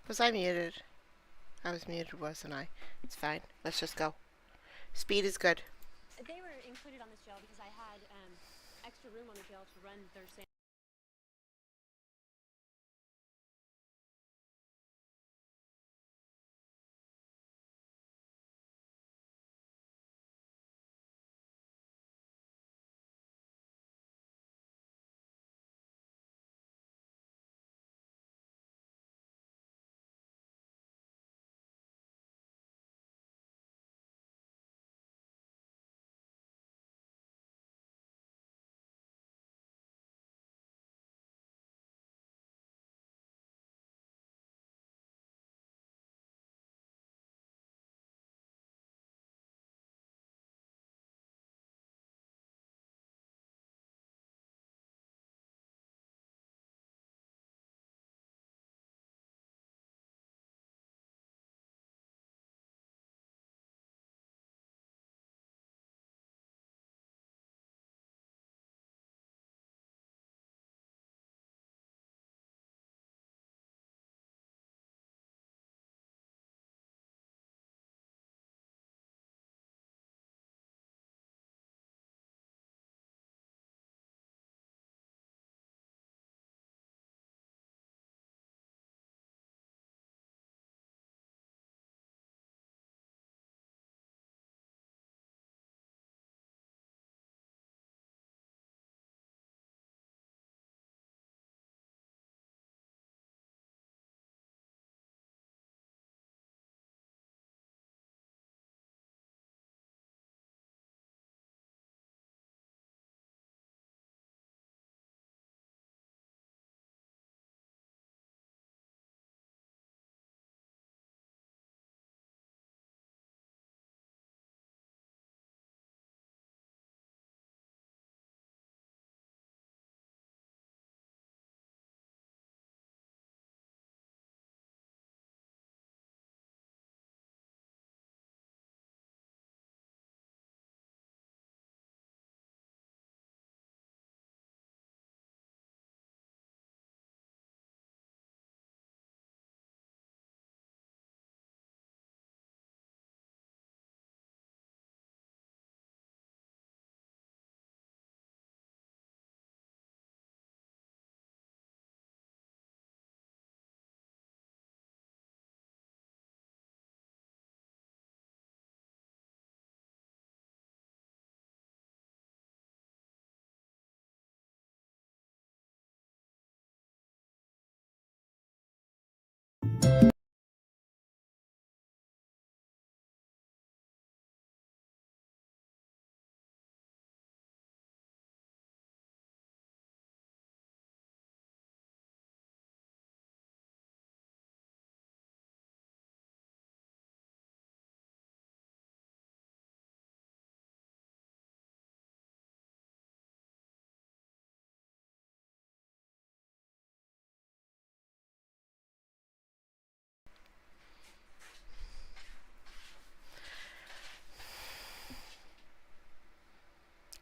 Was I muted? I was muted, wasn't I? It's fine. Let's just go. Speed is good. They were included on this gel because I had extra room on the gel to run their sample.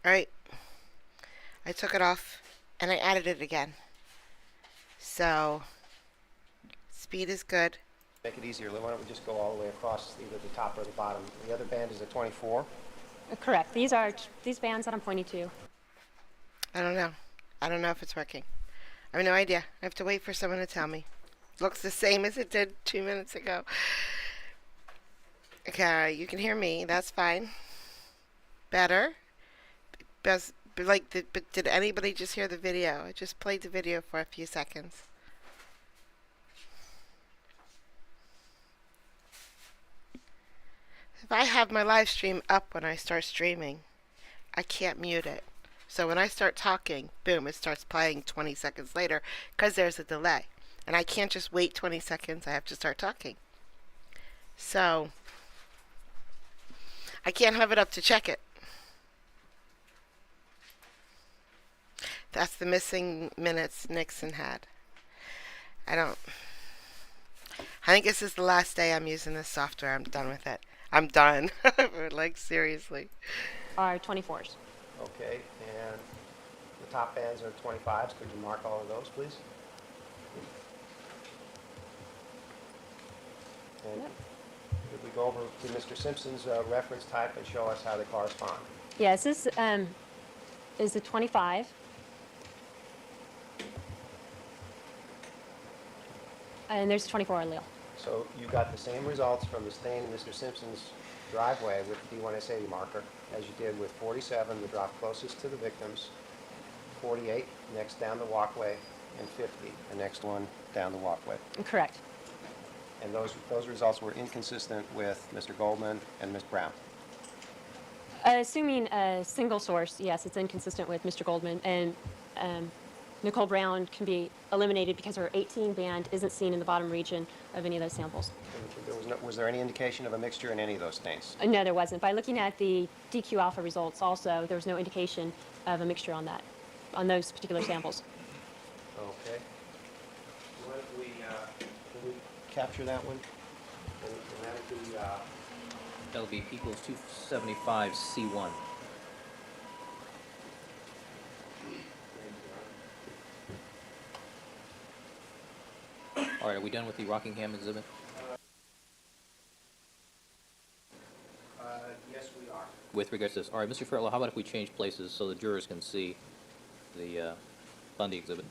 Alright, I took it off and I added it again. So, speed is good. Make it easier. Why don't we just go all the way across either the top or the bottom? The other band is a 24. Correct. These are these bands that I'm pointing to. I don't know. I don't know if it's working. I have no idea. I have to wait for someone to tell me. Looks the same as it did 2 minutes ago. Okay, you can hear me. That's fine. Better. But did anybody just hear the video? I just played the video for a few seconds. If I have my live stream up when I start streaming, I can't mute it. So when I start talking, boom, it starts playing 20 seconds later because there's a delay. And I can't just wait 20 seconds. I have to start talking. So I can't have it up to check it. That's the missing minutes Nixon had. I don't. I think this is the last day I'm using this software. I'm done with it. I'm done. Like, seriously. Are 24s. Okay, and the top bands are 25s. Could you mark all of those, please? And Yep. if we go over to Mr. Simpson's reference type and show us how they correspond. Yes, this is the 25. And there's a 24 allele. So you got the same results from the stain in Mr. Simpson's driveway with the D1S80 marker as you did with 47, the drop closest to the victims, 48, next down the walkway, and 50, the next one down the walkway. Correct. And those results were inconsistent with Mr. Goldman and Ms. Brown. Assuming a single source, yes, it's inconsistent with Mr. Goldman, and Nicole Brown can be eliminated because her 18 band isn't seen in the bottom region of any of those samples. Was there any indication of a mixture in any of those stains? No, there wasn't. By looking at the DQ alpha results also, there was no indication of a mixture on that, on those particular samples. Okay. What if can we capture that one? And that would be, That'll be P equals 275 C1. All right, are we done with the Rockingham exhibit? yes, we are. With regards to this, all right, Mr. Farrell, how about if we change places so the jurors can see the Bundy exhibit?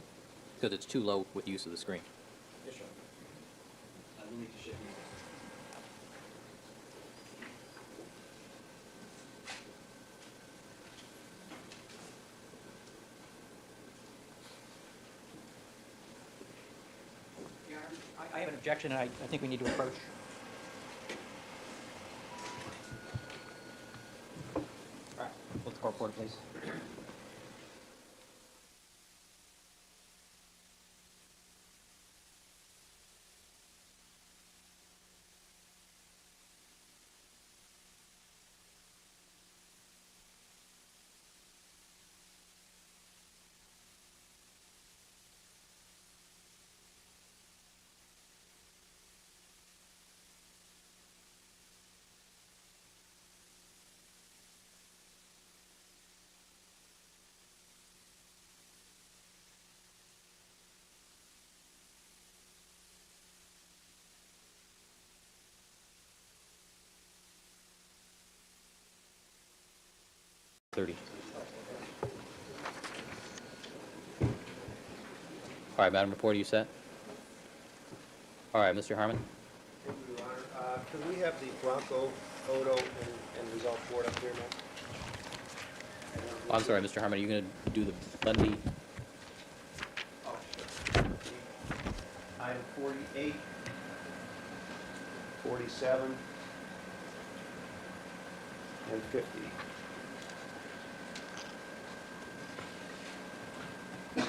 Because it's too low with use of the screen. Yes, sir. I will need to shift these. Yeah, I have an objection, and I think we need to approach. All right, let's go forward, please. All right, Madam Reporter, you set? All right, Mr. Harmon? Thank you, Your Honor. Can we have the Bronco photo and result board up here, ma'am? Oh, I'm sorry, Mr. Harmon, are you going to do the Bundy? Oh, sure. Item 48, 47, and 50. Can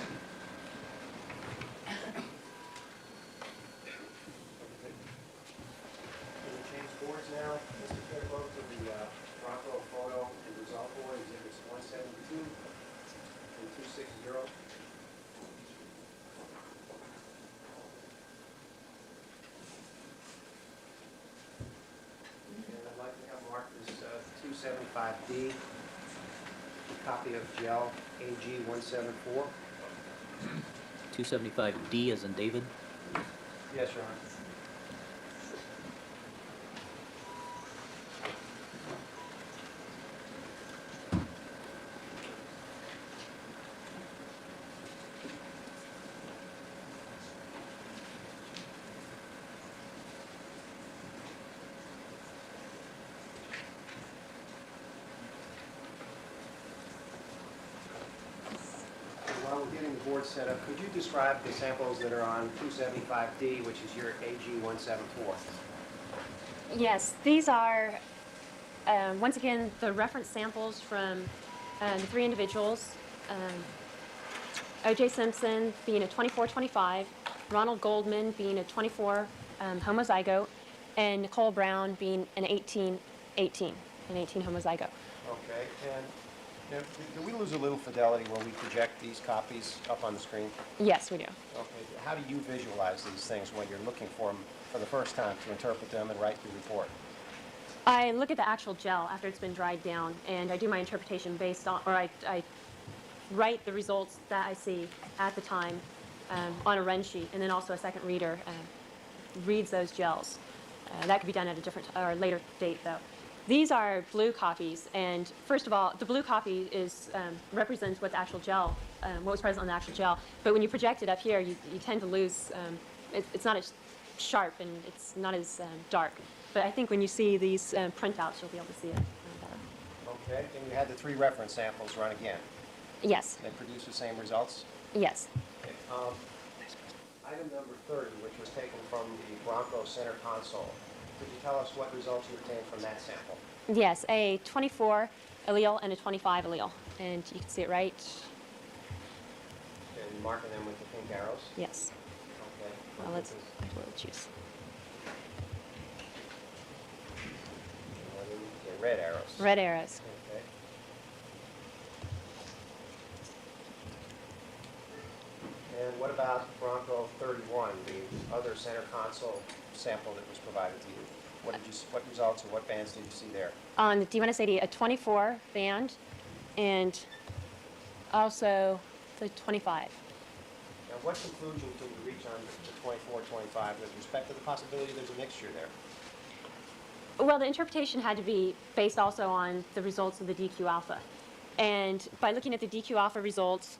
we change boards now? Mr. Fairclough, to the Bronco photo and result board, exhibits 172 and 260. And I'd like to have marked this 275D, a copy of gel AG 174. 275D as in David? Yes, Your Honor. While we're getting the board set up, could you describe the samples that are on 275D, which is your AG 174? Yes, these are, once again, the reference samples from the three individuals. O.J. Simpson being a 24-25, Ronald Goldman being a 24 homozygote, and Nicole Brown being an 18 homozygote. Okay, and now, do we lose a little fidelity when we project these copies up on the screen? Yes, we do. Okay, how do you visualize these things when you're looking for them for the first time to interpret them and write the report? I look at the actual gel after it's been dried down, and I do my interpretation based on, or I write the results that I see at the time on a run sheet, and then also a second reader reads those gels. That could be done at a different or later date, though. These are blue copies, and first of all, the blue copy is represents what the actual gel, what was present on the actual gel. But when you project it up here, you tend to lose. It's not as sharp and it's not as dark. But I think when you see these printouts, you'll be able to see it better. Okay, and you had the 3 reference samples run again. Yes. They produced the same results? Yes. Okay. Item number 30, which was taken from the Bronco center console. Could you tell us what results you obtained from that sample? Yes, a 24 allele and a 25 allele. And you can see it right. Okay, you're marking them with the pink arrows? Yes. Okay. Well, let's choose. Yeah, red arrows. Red arrows. Okay. And what about Bronco 31, the other center console sample that was provided to you? What results or what bands did you see there? On the D1S80, a 24 band, and also the 25. Now, what conclusion can you reach on the 24, 25 with respect to the possibility there's a mixture there? Well, the interpretation had to be based also on the results of the DQ alpha. And by looking at the DQ alpha results,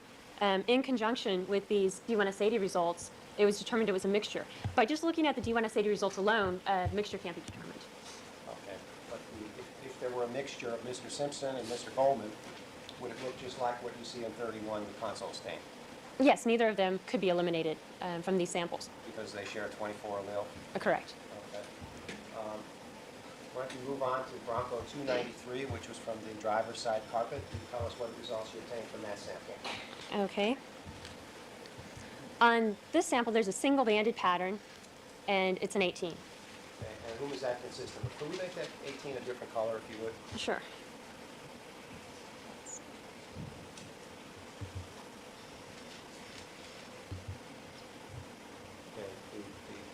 in conjunction with these D1S80 results, it was determined it was a mixture. By just looking at the D1S80 results alone, a mixture can't be determined. Okay, but if there were a mixture of Mr. Simpson and Mr. Goldman, would it look just like what you see in 31, the console stain? Yes, neither of them could be eliminated from these samples. Because they share a 24 allele? Correct. Okay. Why don't you move on to Bronco 293, which was from the driver's side carpet. Can you tell us what results you obtained from that sample? Okay. On this sample, there's a single banded pattern, and it's an 18. Okay. And who is that consistent with? Could we make that 18 a different color, if you would? Sure. Okay.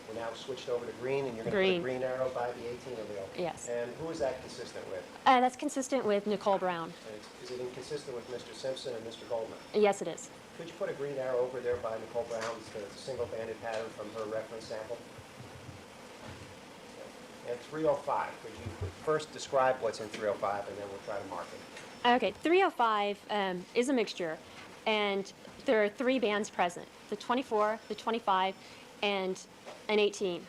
We're now switched over to green, and you're going to put a Green. green arrow by the 18 allele. Yes. And who is that consistent with? That's consistent with Nicole Brown. And is it inconsistent with Mr. Simpson and Mr. Goldman? Yes, it is. Could you put a green arrow over there by Nicole Brown's single banded pattern from her reference sample? And 305, could you first describe what's in 305 and then we'll try to mark it? Okay, 305 is a mixture, and there are 3 bands present, the 24, the 25, and an 18. Okay.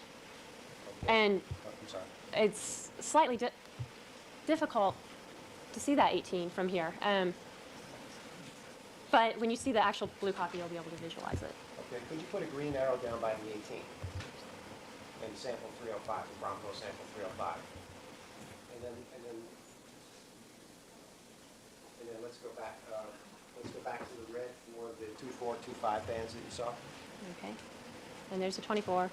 And Oh, I'm sorry. it's slightly difficult to see that 18 from here. But when you see the actual blue copy, you'll be able to visualize it. Okay, could you put a green arrow down by the 18? And sample 305, the Bronco sample 305. And then let's go back to the red for the 24, 25 bands that you saw. Okay. And there's the 24.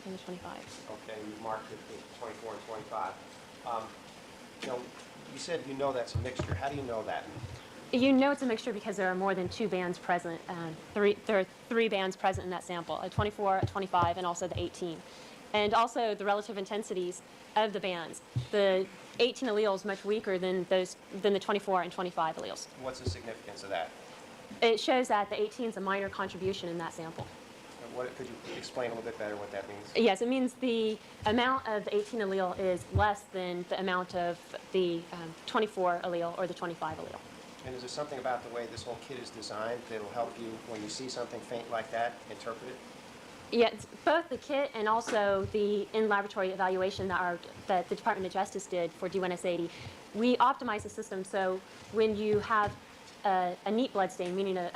And the 25. Okay, you marked it with 24 and 25. You said you know that's a mixture. How do you know that? You know it's a mixture because there are more than 2 bands present. There are 3 bands present in that sample, a 24, a 25, and also the 18. And also the relative intensities of the bands. The 18 allele is much weaker than the 24 and 25 alleles. What's the significance of that? It shows that the 18 is a minor contribution in that sample. Could you explain a little bit better what that means? Yes, it means the amount of the 18 allele is less than the amount of the 24 allele or the 25 allele. And is there something about the way this whole kit is designed that'll help you, when you see something faint like that, interpret it? Yeah, it's both the kit and also the in-laboratory evaluation that the Department of Justice did for D1S80. We optimize the system so when you have a neat blood stain, meaning or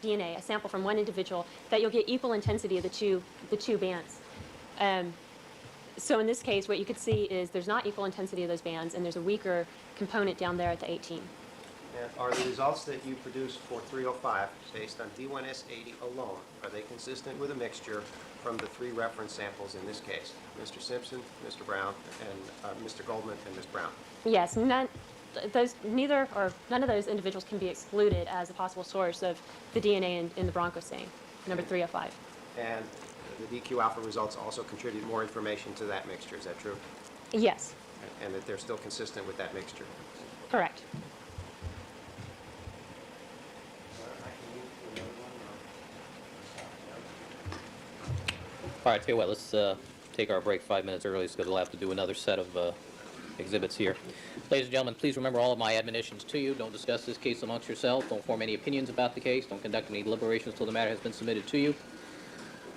DNA, a sample from one individual, that you'll get equal intensity of the two bands. So in this case, what you could see is there's not equal intensity of those bands, and there's a weaker component down there at the 18. And are the results that you produced for 305, based on D1S80 alone, are they consistent with a mixture from the 3 reference samples in this case? Mr. Simpson, Mr. Brown, and Mr. Goldman, and Ms. Brown? Yes, none of those individuals can be excluded as a possible source of the DNA in the Bronco stain, number 305. And the DQ alpha results also contribute more information to that mixture, is that true? Yes, And that they're still consistent with that mixture? correct. All right, tell you what, let's take our break 5 minutes early because we'll have to do another set of exhibits here. Ladies and gentlemen, please remember all of my admonitions to you. Don't discuss this case amongst yourselves. Don't form any opinions about the case. Don't conduct any deliberations until the matter has been submitted to you.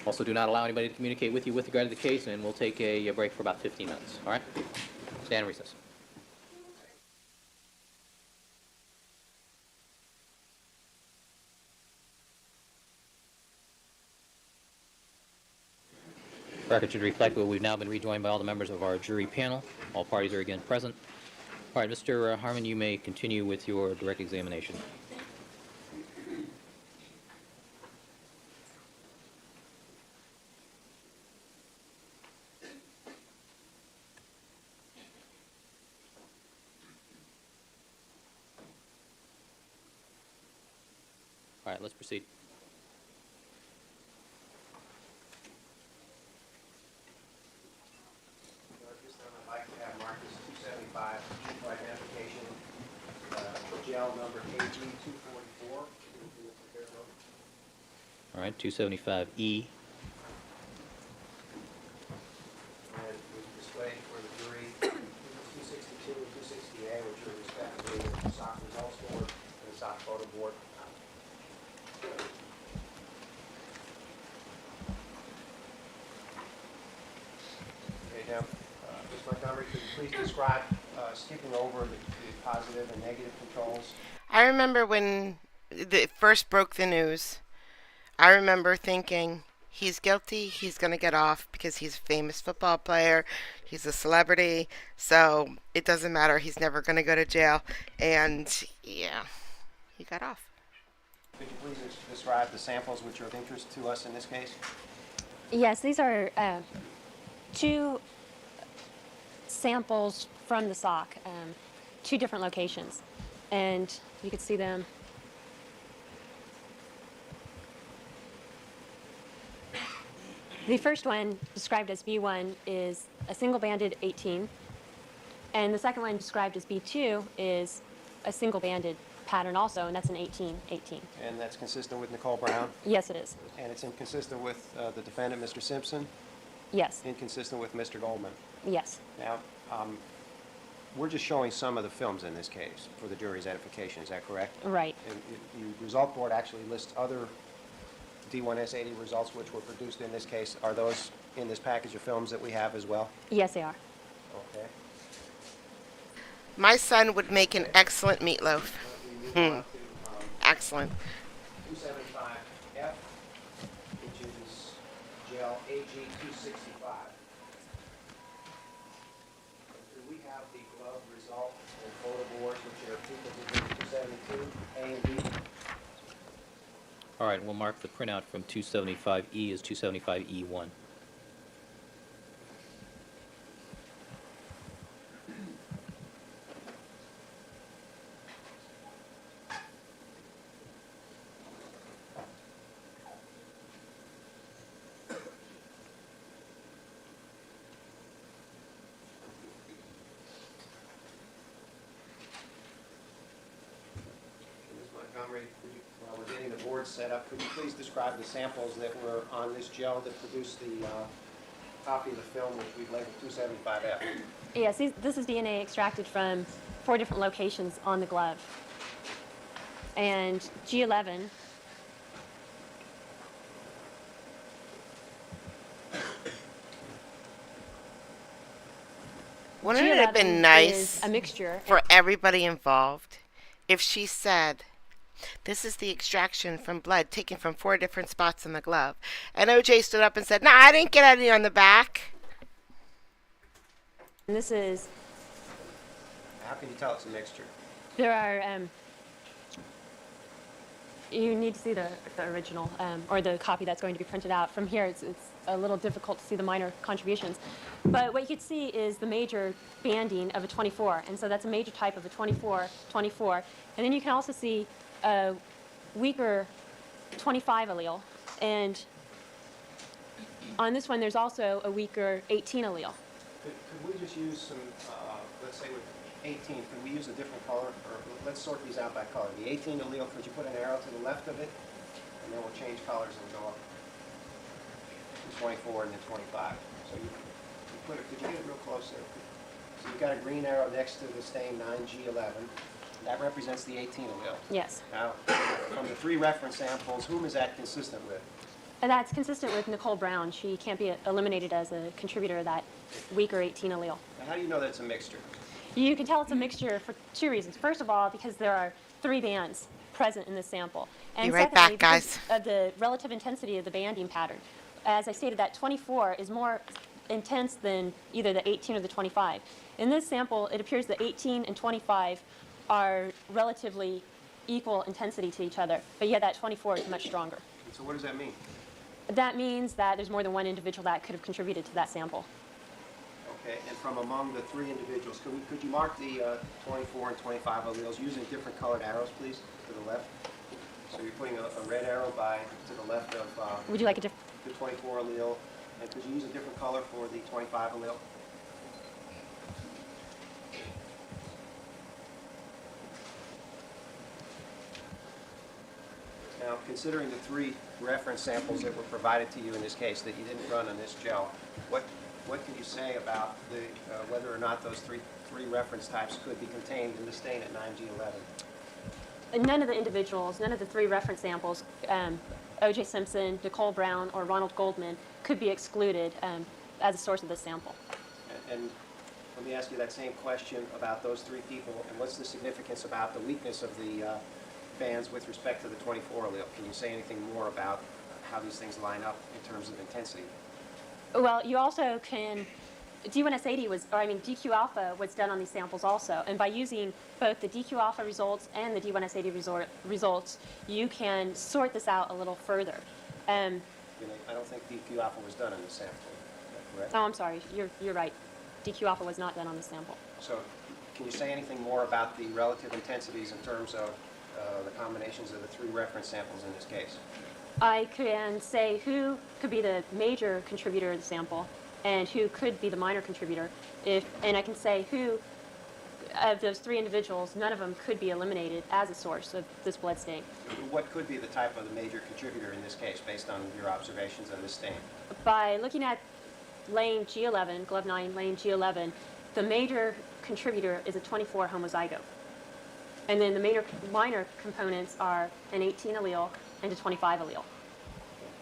Also, do not allow anybody to communicate with you with regard to the case, and we'll take a break for about 15 minutes. All right? Stand in recess. Record should reflect that we've now been rejoined by all the members of our jury panel. All parties are again present. All right, Mr. Harmon, you may continue with your direct examination. All right, let's proceed. This time I'd like to have Marcus 275 for identification, jail number AG 244. All right, 275E. And we've displayed for the jury 262 and 260A, which are respectively the SOC results board and the SOC photo board. Okay, now, Ms. Montgomery, could you please describe, skipping over the positive and negative controls? I remember when it first broke the news, I remember thinking, he's guilty, he's going to get off because he's a famous football player, he's a celebrity, so it doesn't matter, he's never going to go to jail. And yeah, he got off. Could you please describe the samples which are of interest to us in this case? Yes, these are two samples from the sock, two different locations. And you can see them. The first one, described as B1, is a single-banded 18. And the second one, described as B2, is a single-banded pattern also, and that's an 18-18. And that's consistent with Nicole Brown? Yes, it is. And it's inconsistent with the defendant, Mr. Simpson? Yes. Inconsistent with Mr. Goldman? Yes. Now, we're just showing some of the films in this case for the jury's edification, is that correct? Right. And the result board actually lists other D1S80 results which were produced in this case. Are those in this package of films that we have as well? Yes, they are. Okay. My son would make an excellent meatloaf. We move on to Excellent. 275F, which is jail AG 265. Do we have the glove result and photo boards which are equal to 272, A and B? All right, we'll mark the printout from 275E as 275E1. Ms. Montgomery, while we're getting the board set up, could you please describe the samples that were on this gel that produced the copy of the film which we've labeled 275F? Yes, this is DNA extracted from 4 different locations on the glove. And G11 Wouldn't it have G11 been nice is a mixture. for everybody involved if she said, this is the extraction from blood taken from 4 different spots in the glove? And OJ stood up and said, no, I didn't get any on the back. And this is, How can you tell it's a mixture? there are, you need to see the original, or the copy that's going to be printed out. From here, it's a little difficult to see the minor contributions. But what you can see is the major banding of a 24, and so that's a major type of a 24, 24. And then you can also see a weaker 25 allele, and on this one, there's also a weaker 18 allele. Could we just use some, let's say with 18, could we use a different color? Or let's sort these out by color. The 18 allele, could you put an arrow to the left of it? And then we'll change colors and go up. 24, and then 25. So you put it, could you get it real close there? So you've got a green arrow next to the stain 9G11. That represents the 18 allele. Yes. Now, from the 3 reference samples, whom is that consistent with? And that's consistent with Nicole Brown. She can't be eliminated as a contributor of that weaker 18 allele. Now, how do you know that it's a mixture? You can tell it's a mixture for 2 reasons. First of all, because there are 3 bands present in this sample. And Be right secondly, back, guys. because of the relative intensity of the banding pattern. As I stated, that 24 is more intense than either the 18 or the 25. In this sample, it appears that 18 and 25 are relatively equal intensity to each other, but yet that 24 is much stronger. So what does that mean? That means that there's more than one individual that could have contributed to that sample. Okay, and from among the 3 individuals, could you mark the 24 and 25 alleles using different colored arrows, please, to the left? So you're putting a red arrow to the left of Would you like a different? the 24 allele, and could you use a different color for the 25 allele? Now, considering the 3 reference samples that were provided to you in this case that you didn't run on this gel, what can you say about the whether or not those three reference types could be contained in the stain at 9G11? None of the individuals, none of the 3 reference samples, O.J. Simpson, Nicole Brown, or Ronald Goldman, could be excluded as a source of this sample. And let me ask you that same question about those 3 people, and what's the significance about the weakness of the bands with respect to the 24 allele? Can you say anything more about how these things line up in terms of intensity? Well, you also can, DQ alpha was done on these samples also, and by using both the DQ alpha results and the D1S80 results, you can sort this out a little further. I don't think DQ alpha was done in the sample. Is that correct? Oh, I'm sorry, you're right. DQ alpha was not done on this sample. So can you say anything more about the relative intensities in terms of the combinations of the 3 reference samples in this case? I can say who could be the major contributor of the sample and who could be the minor contributor. And I can say who of those 3 individuals, none of them could be eliminated as a source of this blood stain. What could be the type of the major contributor in this case based on your observations of this stain? By looking at lane G11, glove 9, lane G11, the major contributor is a 24 homozygote. And then the minor components are an 18 allele and a 25 allele.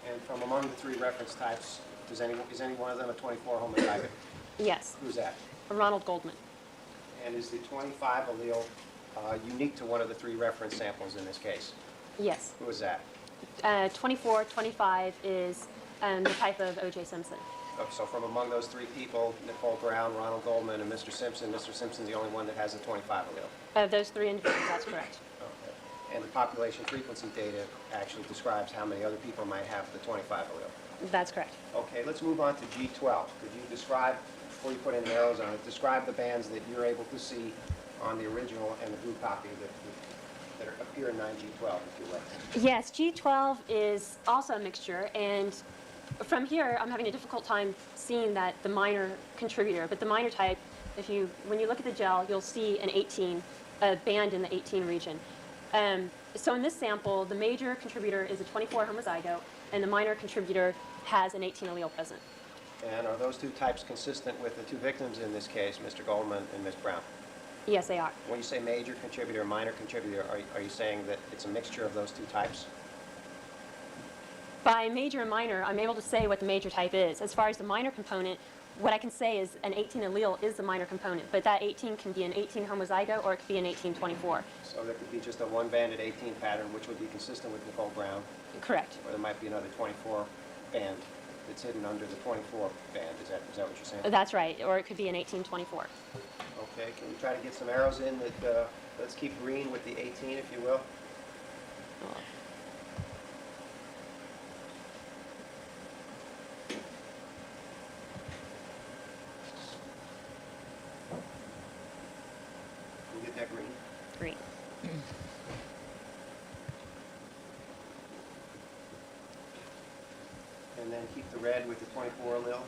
And from among the 3 reference types, is any one of them a 24 homozygote? Yes, Who's that? Ronald Goldman. And is the 25 allele unique to one of the 3 reference samples in this case? Yes. Who is that? 24, 25 is the type of O.J. Simpson. So from among those 3 people, Nicole Brown, Ronald Goldman, and Mr. Simpson's the only one that has a 25 allele? Of those 3 individuals, that's correct. Okay. And the population frequency data actually describes how many other people might have the 25 allele? That's correct. Okay, let's move on to G12. Could you describe, before you put any arrows on it, describe the bands that you're able to see on the original and the blue copy that appear in 9G12, if you will? Yes, G12 is also a mixture, and from here, I'm having a difficult time seeing that the minor contributor, but the minor type, when you look at the gel, you'll see an 18, a band in the 18 region. So in this sample, the major contributor is a 24 homozygote, and the minor contributor has an 18 allele present. And are those 2 types consistent with the 2 victims in this case, Mr. Goldman and Ms. Brown? Yes, they are. When you say major contributor, minor contributor, are you saying that it's a mixture of those 2 types? By major and minor, I'm able to say what the major type is. As far as the minor component, what I can say is an 18 allele is the minor component, but that 18 can be an 18 homozygote or it could be an 18-24. So there could be just a 1-banded 18 pattern, which would be consistent with Nicole Brown, Correct. or there might be another 24 band that's hidden under the 24 band. Is that what you're saying? That's right, or it could be an 18-24. Okay, can you try to get some arrows in that, let's keep green with the 18, if you will? Can you get that green? Green. And then keep the red with the 24 allele.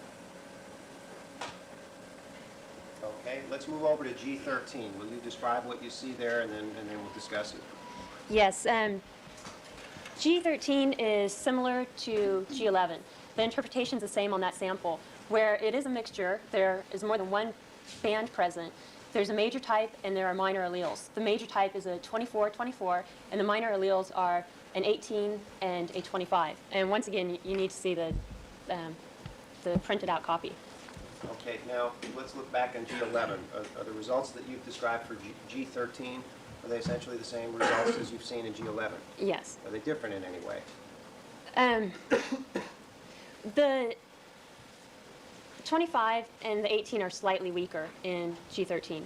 Okay, let's move over to G13. Will you describe what you see there, and then we'll discuss it? Yes, G13 is similar to G11. the interpretation is the same on that sample. Where it is a mixture, there is more than one band present. There's a major type and there are minor alleles. The major type is a 24-24, and the minor alleles are an 18 and a 25. And once again, you need to see the printed out copy. Okay, now let's look back on G11. Are the results that you've described for G13, are they essentially the same results as you've seen in G11? Yes. Are they different in any way? The 25 and the 18 are slightly weaker in G13,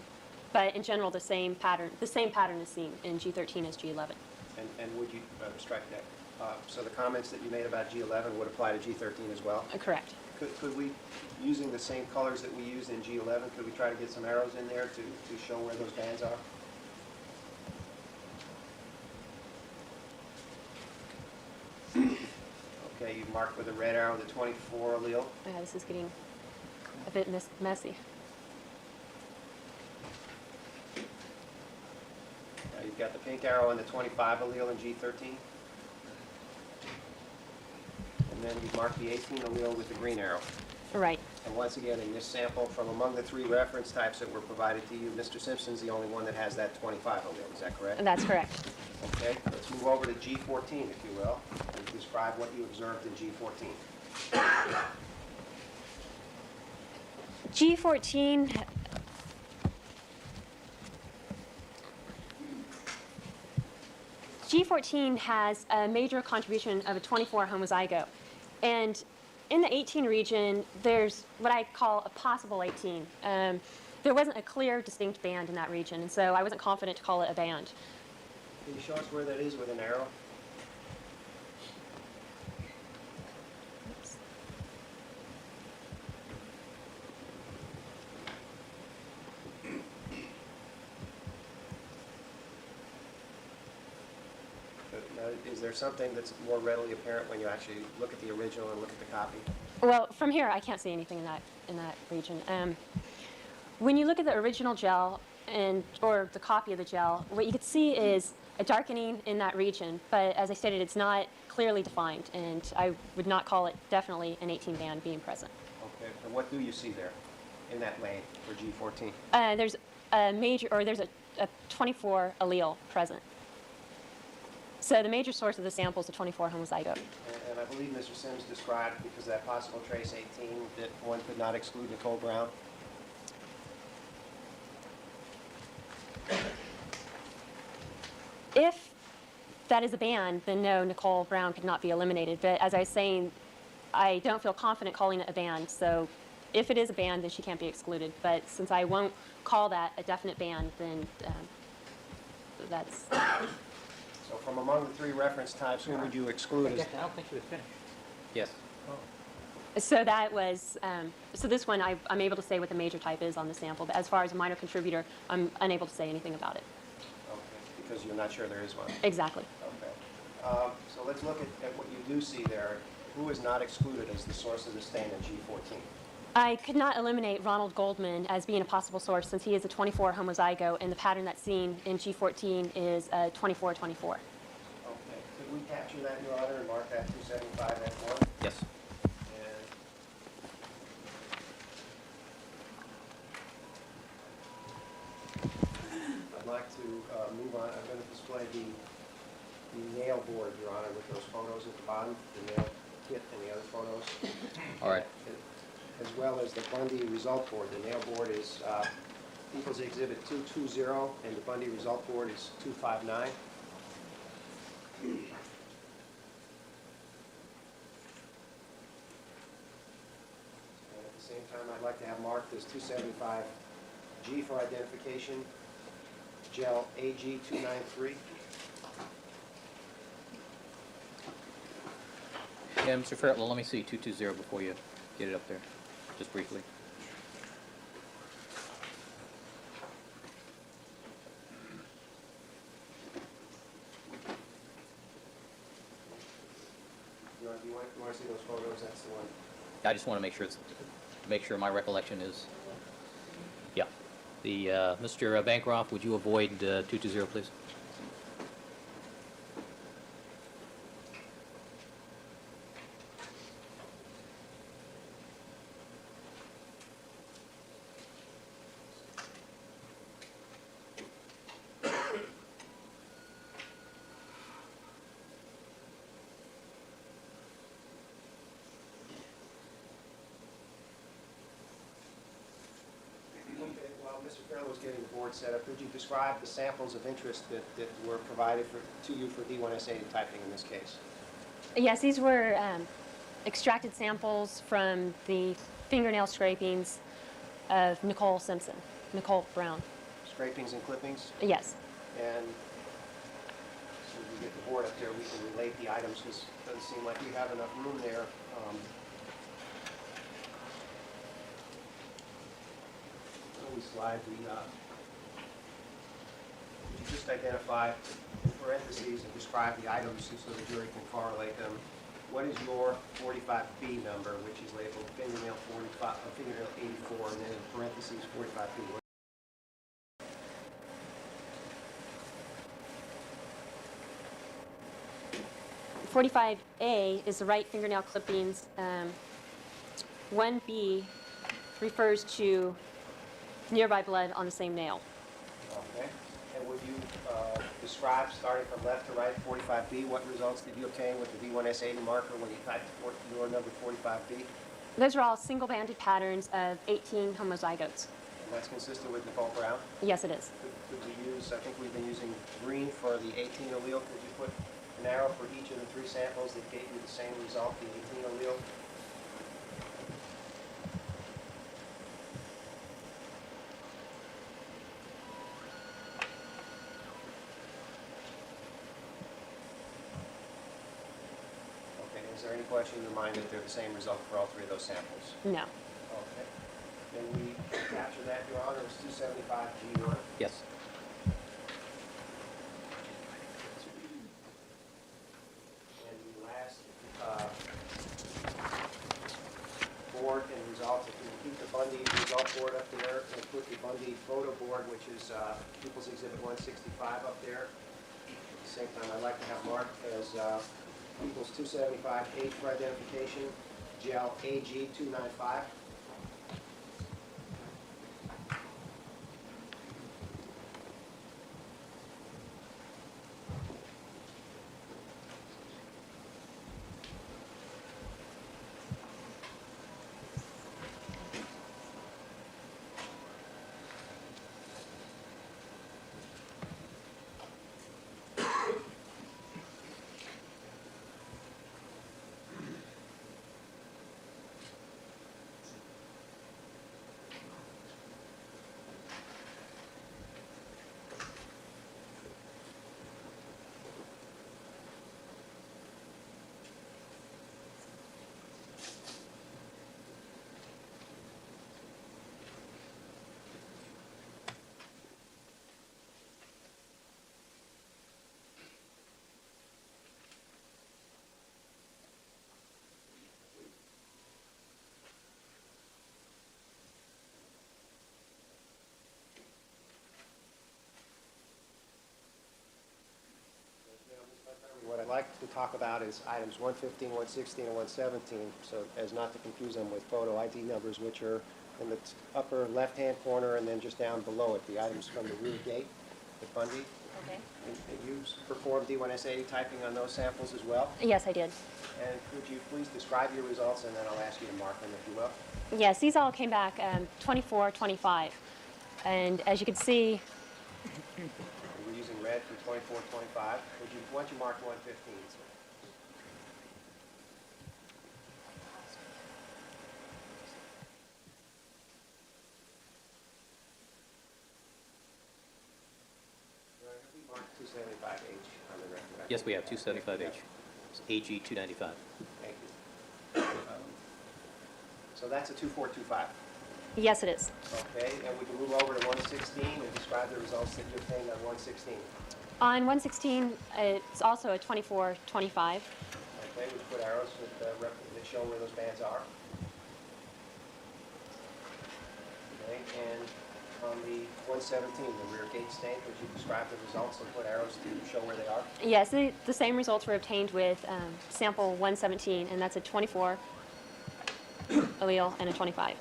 but in general the same pattern is seen in G13 as G11. And would you, strike that, so the comments that you made about G11 would apply to G13 as well? Correct. Could we, using the same colors that we used in G11, could we try to get some arrows in there to show where those bands are? Okay, you've marked with a red arrow the 24 allele. This is getting a bit messy. You've got the pink arrow on the 25 allele in G13. And then you've marked the 18 allele with the green arrow. Right. And once again, in this sample, from among the 3 reference types that were provided to you, Mr. Simpson's the only one that has that 25 allele. Is that correct? That's correct. Okay, let's move over to G14, if you will, and describe what you observed in G14. G14 G14 has a major contribution of a 24 homozygote. And in the 18 region, there's what I call a possible 18. There wasn't a clear, distinct band in that region, and so I wasn't confident to call it a band. Can you show us where that is with an arrow? Now, is there something that's more readily apparent when you actually look at the original and look at the copy? Well, from here, I can't see anything in that region. When you look at the original gel or the copy of the gel, what you could see is a darkening in that region, but as I stated, it's not clearly defined, and I would not call it definitely an 18 band being present. Okay, and what do you see there in that lane for G14? There's a 24 allele present. So the major source of the sample is a 24 homozygote. And I believe Mr. Sims described, because of that possible trace 18, that one could not exclude Nicole Brown. If that is a band, then no, Nicole Brown could not be eliminated. But as I was saying, I don't feel confident calling it a band. So if it is a band, then she can't be excluded. But since I won't call that a definite band, then that's... So from among the 3 reference types, who would you exclude as... I don't think she was finished. Yes. So that was, so this one I'm able to say what the major type is on the sample, but as far as a minor contributor, I'm unable to say anything about it. Okay, because you're not sure there is one. Exactly. Okay. So let's look at what you do see there. Who is not excluded as the source of the stain in G14? I could not eliminate Ronald Goldman as being a possible source since he is a 24 homozygote, and the pattern that's seen in G14 is 24-24. Okay. Could we capture that, Your Honor, and mark that 275 as 1? Yes. I'd like to move on. I'm going to display the nail board, Your Honor, with those photos at the bottom, the nail kit and the other photos. All right. As well as the Bundy result board. The nail board is equals exhibit 220, and the Bundy result board is 259. And at the same time, I'd like to have marked as 275G for identification, gel AG293. Yeah, Mr. Fairtlow, let me see 220 before you get it up there, just briefly. You want to see those photos? That's the one. I just want to make sure my recollection is, yeah. The, Mr. Bancroft, would you avoid 220, please? Mr. Farrell was getting the board set up, could you describe the samples of interest that were provided to you for D1S80 typing in this case? Yes, these were extracted samples from the fingernail scrapings of Nicole Simpson, Nicole Brown. Scrapings and clippings? Yes. And so we get the board up there, we can relate the items, because it doesn't seem like we have enough room there. We slide the, you just identify in parentheses and describe the items so the jury can correlate them. What is your 45B number, which is labeled fingernail 45, fingernail 84, and then in parentheses 45B? 45A is the right fingernail clippings. 1B refers to nearby blood on the same nail. Okay. And would you describe, starting from left to right, 45B, what results did you obtain with the D1S80 marker when you typed your number 45B? Those are all single-banded patterns of 18 homozygotes. And that's consistent with Nicole Brown? Yes, it is. Could we use, I think we've been using green for the 18 allele. Could you put an arrow for each of the 3 samples that gave you the same result, the 18 allele? Okay, is there any question in your mind that they're the same result for all 3 of those samples? No. Okay. Then we capture that, Your Honor, as 275G1. Yes. And the last board and results, if you keep the Bundy result board up there, and put the Bundy photo board, which is People's Exhibit 165 up there. At the same time, I'd like to have marked as People's 275H for identification, gel AG295. What I'd like to talk about is items 115, 116, and 117, so as not to confuse them with photo ID numbers, which are in the upper left-hand corner and then just down below it, the items from the rear gate at Bundy. Okay. And you performed D1S80 typing on those samples as well? Yes, I did. And could you please describe your results, and then I'll ask you to mark them, if you will. Yes, these all came back 24, 25. And as you can see, We're using red for 24, 25. Why don't you mark 115? We marked 275H on the record. Yes, we have 275H. It's AG 295. Thank you. So that's a 2425. yes, it is. Okay, and we can move over to 116 and describe the results that you obtained on 116. On 116, it's also a 24, 25. Okay, we put arrows that show where those bands are. Okay, and on the 117, the rear gate stain, would you describe the results and put arrows to show where they are? Yes, the same results were obtained with sample 117, and that's a 24 allele and a 25.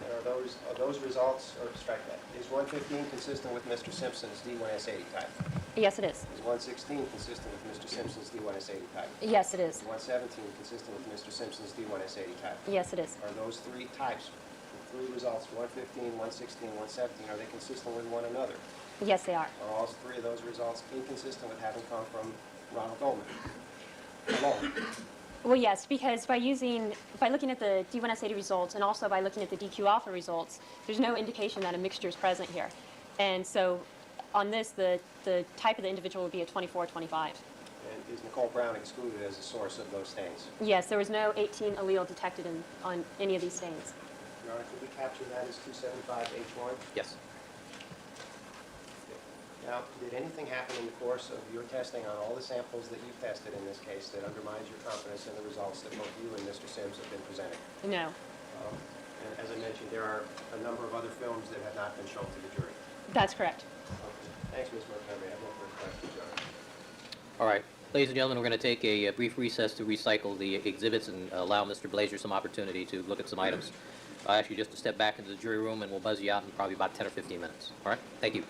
And are those results, or strike that, is 115 consistent with Mr. Simpson's D1S80 type? Yes, it is. Is 116 consistent with Mr. Simpson's D1S80 type? Yes, it is. Is 117 consistent with Mr. Simpson's D1S80 type? Yes, it is. Are those 3 types three results, 115, 116, 117, are they consistent with one another? Yes, they are. Are all three of those results inconsistent with having come from Ronald Goldman alone? Well, yes, because by looking at the D1S80 results and also by looking at the DQ alpha results, there's no indication that a mixture is present here. And so on this, the type of the individual would be a 24-25. And is Nicole Brown excluded as a source of those stains? Yes, there was no 18 allele detected on any of these stains. Your Honor, could we capture that as 275H1? Yes. Now, did anything happen in the course of your testing on all the samples that you've tested in this case that undermines your confidence in the results that both you and Mr. Sims have been presenting? No. And as I mentioned, there are a number of other films that have not been shown to the jury. That's correct. Thanks, Ms. Montgomery. I have no further questions, Your Honor. All right. Ladies and gentlemen, we're going to take a brief recess to recycle the exhibits and allow Mr. Blazer some opportunity to look at some items. I'll ask you just to step back into the jury room, and we'll buzz you out in probably about 10 or 15 minutes. All right? Thank you.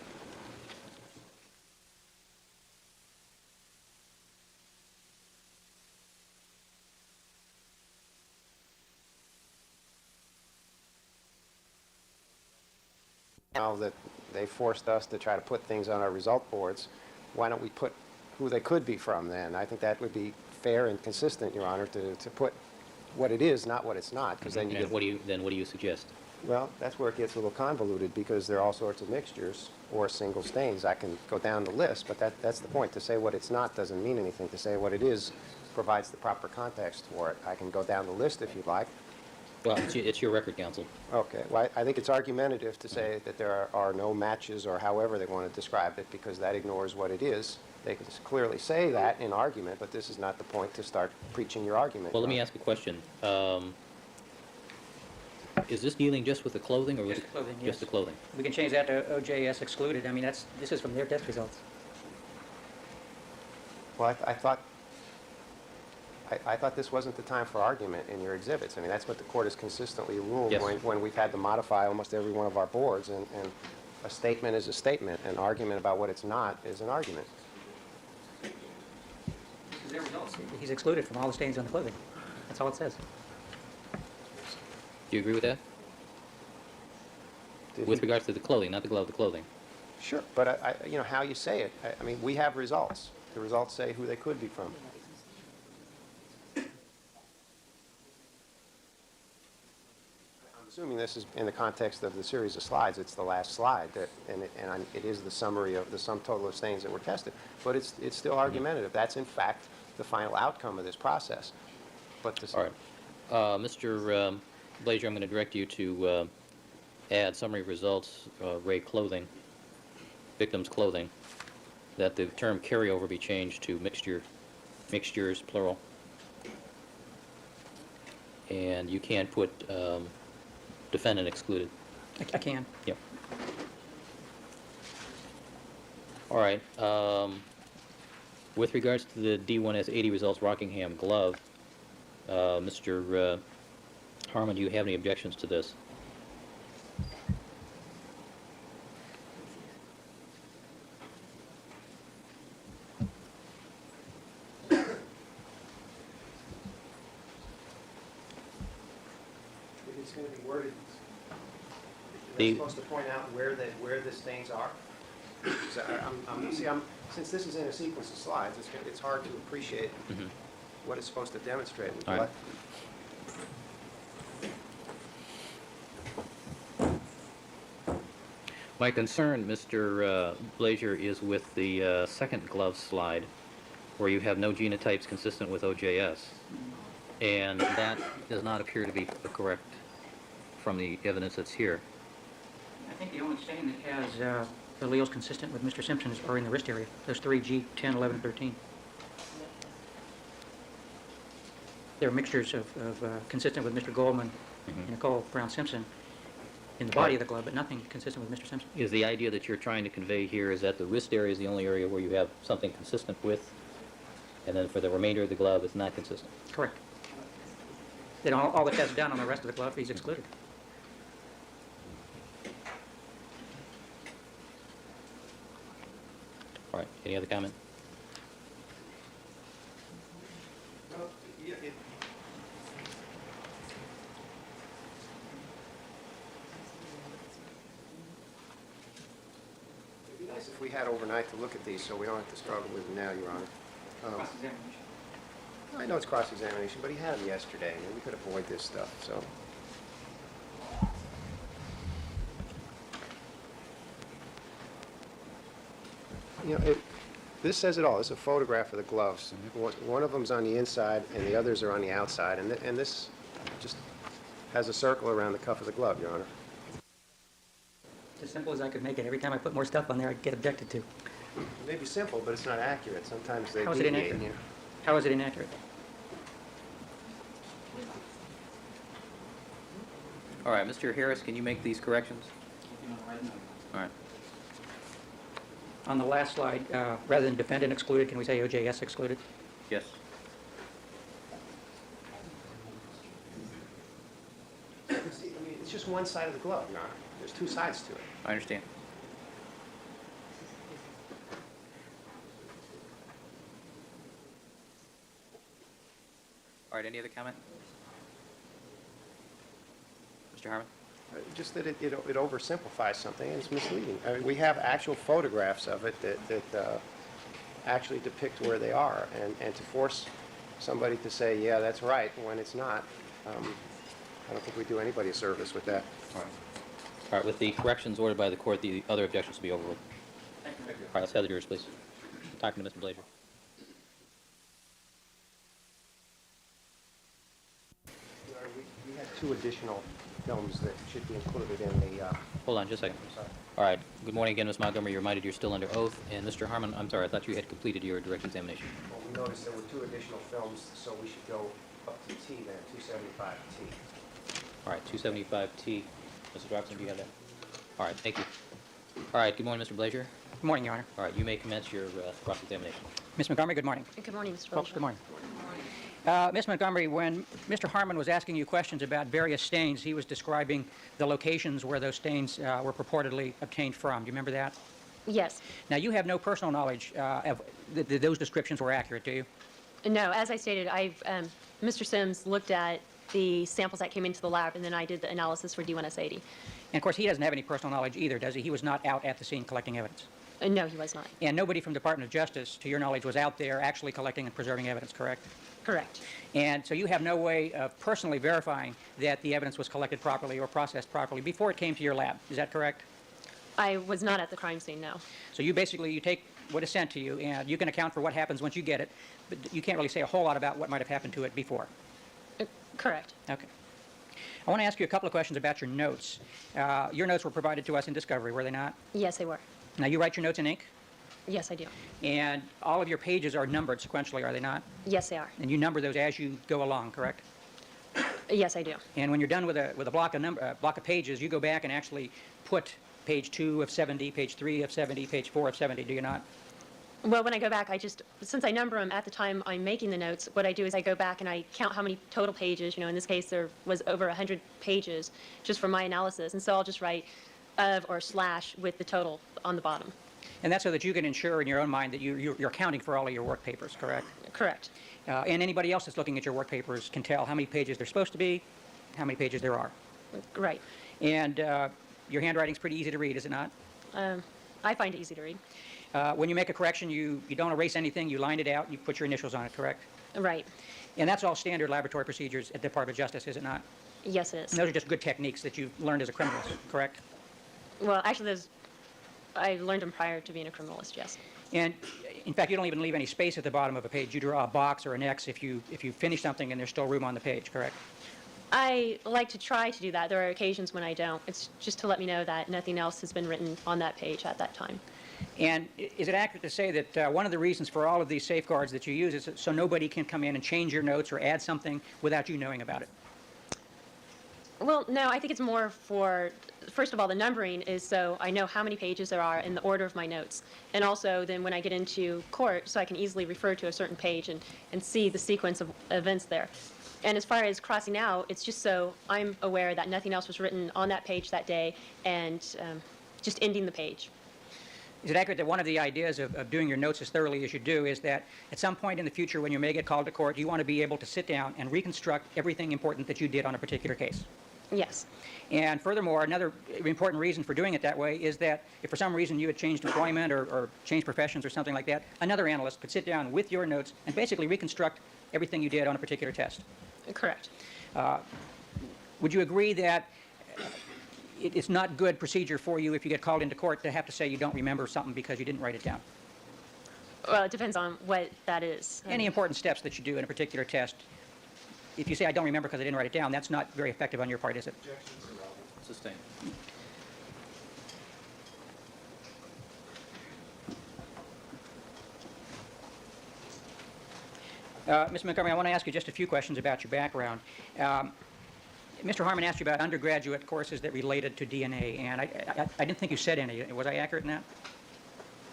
Now that they forced us to try to put things on our result boards, why don't we put who they could be from then? I think that would be fair and consistent, Your Honor, to put what it is, not what it's not, because then you And get... what do you suggest? Well, that's where it gets a little convoluted, because there are all sorts of mixtures or single stains. I can go down the list, but that's the point. To say what it's not doesn't mean anything. To say what it is provides the proper context for it. I can go down the list if you'd like. Well, it's your record, counsel. Okay. Well, I think it's argumentative to say that there are no matches or however they want to describe it, because that ignores what it is. They can clearly say that in argument, but this is not the point to start preaching your argument. Well, let me ask a question. Is this dealing just with the clothing, or Just the clothing, just yes. the clothing? We can change that to OJS excluded. I mean, this is from their test results. Well, I thought this wasn't the time for argument in your exhibits. I mean, that's what the court has consistently ruled Yes. when we've had to modify almost every one of our boards, and a statement is a statement. An argument about what it's not is an argument. This is their results. He's excluded from all the stains on the clothing. That's all it says. Do you agree with that? Did With he- regards to the clothing, not the glove, the clothing. Sure, but you know, how you say it. I mean, we have results. The results say who they could be from. I'm assuming this is in the context of the series of slides. It's the last slide, and it is the summary of the sum total of stains that were tested. But it's still argumentative. That's, in fact, the final outcome of this process. But this, All right. Mr. Blazer, I'm going to direct you to add summary results, Ray clothing, victim's clothing, that the term carryover be changed to mixtures, plural. And you can put defendant excluded. I can. Yep. All right. With regards to the D1S80 results, Rockingham glove, Mr. Harmon, do you have any objections to this? it's going to be worded. The- It's supposed to point out where the stains are. So since this is in a sequence of slides, it's hard to appreciate what it's supposed to demonstrate. Would you All right. like- My concern, Mr. Blazer, is with the second glove slide, where you have no genotypes consistent with OJS. And that does not appear to be correct from the evidence that's here. I think the only stain that has alleles consistent with Mr. Simpson's are in the wrist area. Those three, G10, 11, 13. They're mixtures of consistent with Mr. Goldman and Nicole Brown Simpson in the body of the glove, but nothing consistent with Mr. Simpson. Is the idea that you're trying to convey here is that the wrist area is the only area where you have something consistent with, and then for the remainder of the glove, it's not consistent? Correct. Then all the tests done on the rest of the glove, he's excluded. All right, any other comment? Well, yeah, nice if we had overnight to look at these, so we don't have to struggle with them now, Your Honor. I know it's cross-examination, but he had them yesterday, and we could avoid this stuff, so. You know, this says it all. It's a photograph of the gloves. One of them's on the inside, and the others are on the outside, and this just has a circle around the cuff of the glove, Your Honor. It's as simple as I could make it. Every time I put more stuff on there, I'd get objected to. It may be simple, but it's not accurate. Sometimes they How is it deviate. inaccurate? Yeah. How is it inaccurate? All right, Mr. Harris, can you make these corrections? All right. On the last slide, rather than defendant excluded, can we say OJS excluded? Yes. See, I mean, it's just one side of the glove, Your Honor. There's two sides to it. I understand. All right, any other comment? Mr. Harmon? Just that it oversimplifies something, and it's misleading. I mean, we have actual photographs of it that actually depict where they are, and to force somebody to say, yeah, that's right, when it's not, I don't think we do anybody a service with that. All right. All right, with the corrections ordered by the court, the other objections will be overruled. All right, let's have the jurors, please. Talking to Mr. Blazer. We had two additional films that should be included in the, Hold on just a second. sorry. All right, good morning again, Ms. Montgomery. You're reminded you're still under oath. And Mr. Harmon, I'm sorry, I thought you had completed your direct examination. Well, we noticed there were two additional films, so we should go up to T then, 275T. All right, 275T. Mrs. Robinson, do you have that? All right, thank you. All right, good morning, Mr. Blazer. Good morning, Your Honor. All right, you may commence your cross-examination. Ms. Montgomery, good morning. Good morning, Mr. Folks, Blazer. good morning. Ms. Montgomery, when Mr. Harmon was asking you questions about various stains, he was describing the locations where those stains were purportedly obtained from. Do you remember that? Yes. Now, you have no personal knowledge of that those descriptions were accurate, do you? No, as I stated, Mr. Sims looked at the samples that came into the lab, and then I did the analysis for D1S80. And of course, he doesn't have any personal knowledge either, does he? He was not out at the scene collecting evidence. No, he was not. And nobody from the Department of Justice, to your knowledge, was out there actually collecting and preserving evidence, correct? Correct. And so you have no way of personally verifying that the evidence was collected properly or processed properly before it came to your lab. Is that correct? I was not at the crime scene, no. So you take what is sent to you, and you can account for what happens once you get it, but you can't really say a whole lot about what might have happened to it before. Correct. Okay. I want to ask you a couple of questions about your notes. Your notes were provided to us in discovery, were they not? Yes, they were. Now, you write your notes in ink, Yes, I do. and all of your pages are numbered sequentially, are they not? Yes, they are. And you number those as you go along, correct? Yes, I do. And when you're done with a block of pages, you go back and actually put page 2 of 70, page 3 of 70, page 4 of 70, do you not? Well, when I go back, since I number them at the time I'm making the notes, what I do is I go back and I count how many total pages. In this case, there was over 100 pages just for my analysis. And so I'll just write of or slash with the total on the bottom. And that's so that you can ensure in your own mind that you're accounting for all of your work papers, correct? Correct. And anybody else that's looking at your work papers can tell how many pages they're supposed to be, how many pages there are. Right. And your handwriting's pretty easy to read, is it not? I find it easy to read. When you make a correction, you don't erase anything, you line it out, you put your initials on it, correct? Right. And that's all standard laboratory procedures at the Department of Justice, is it not? Yes, it is. And those are just good techniques that you've learned as a criminalist, correct? Well, actually, I learned them prior to being a criminalist, yes. And in fact, you don't even leave any space at the bottom of a page. You draw a box or an X if you finish something and there's still room on the page, correct? I like to try to do that. There are occasions when I don't. It's just to let me know that nothing else has been written on that page at that time. And is it accurate to say that one of the reasons for all of these safeguards that you use is so nobody can come in and change your notes or add something without you knowing about it? Well, no, I think it's more for, first of all, the numbering is so I know how many pages there are in the order of my notes. And also then when I get into court, so I can easily refer to a certain page and see the sequence of events there. And as far as crossing out, it's just so I'm aware that nothing else was written on that page that day and just ending the page. Is it accurate that one of the ideas of doing your notes as thoroughly as you do is that at some point in the future when you may get called to court, you want to be able to sit down and reconstruct everything important that you did on a particular case? Yes. And furthermore, another important reason for doing it that way is that if for some reason you had changed employment or changed professions or something like that, another analyst could sit down with your notes and basically reconstruct everything you did on a particular test. Correct. Would you agree that it's not good procedure for you if you get called into court to have to say you don't remember something because you didn't write it down? Well, it depends on what that is. Any important steps that you do in a particular test, if you say I don't remember because I didn't write it down, that's not very effective on your part, is it? Sustained. Mr. Montgomery, I want to ask you just a few questions about your background. Mr. Harmon asked you about undergraduate courses that related to DNA, and I didn't think you said any. Was I accurate in that?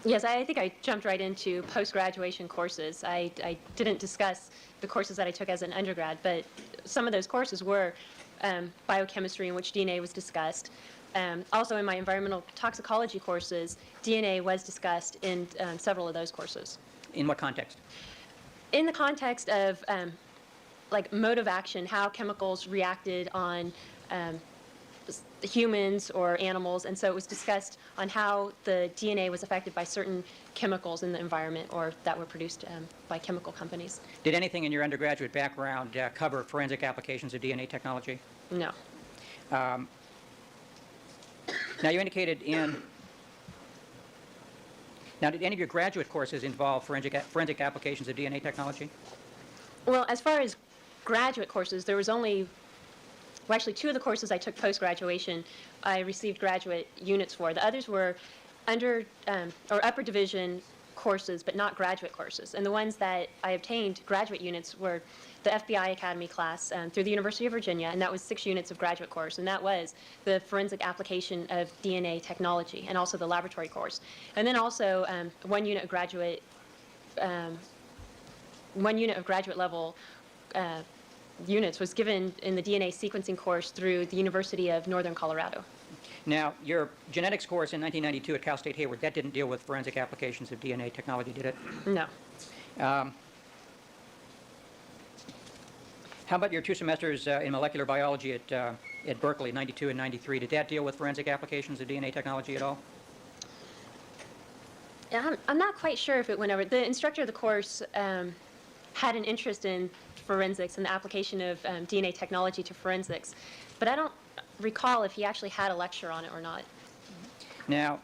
Yes, I think I jumped right into post-graduation courses. I didn't discuss the courses that I took as an undergrad, but some of those courses were biochemistry, in which DNA was discussed. Also, in my environmental toxicology courses, DNA was discussed in several of those courses. In what context? In the context of like mode of action, how chemicals reacted on humans or animals, and so it was discussed on how the DNA was affected by certain chemicals in the environment or that were produced by chemical companies. Did anything in your undergraduate background cover forensic applications of DNA technology? No. Now, you indicated in... Now, did any of your graduate courses involve forensic applications of DNA technology? Well, as far as graduate courses, there was only, well, actually, two of the courses I took post-graduation, I received graduate units for. The others were under or upper division courses, but not graduate courses. And the ones that I obtained graduate units were the FBI Academy class through the University of Virginia, and that was 6 units of graduate course, and that was the forensic application of DNA technology, and also the laboratory course. And then also 1 unit of graduate level units was given in the DNA sequencing course through the University of Northern Colorado. Now, your genetics course in 1992 at Cal State Hayward, that didn't deal with forensic applications of DNA technology, did it? No. How about your 2 semesters in molecular biology at Berkeley, 92 and 93? Did that deal with forensic applications of DNA technology at all? I'm not quite sure if it went over. The instructor of the course had an interest in forensics and the application of DNA technology to forensics, but I don't recall if he actually had a lecture on it or not. Now,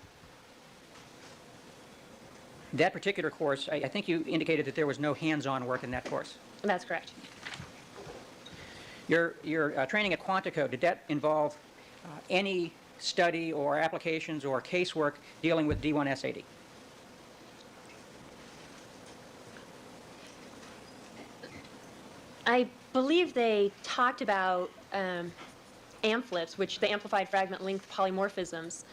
that particular course, I think you indicated that there was no hands-on work in that course. That's correct. Your training at Quantico, did that involve any study or applications or casework dealing with D1S80? I believe they talked about amphlips, which the amplified fragment length polymorphisms,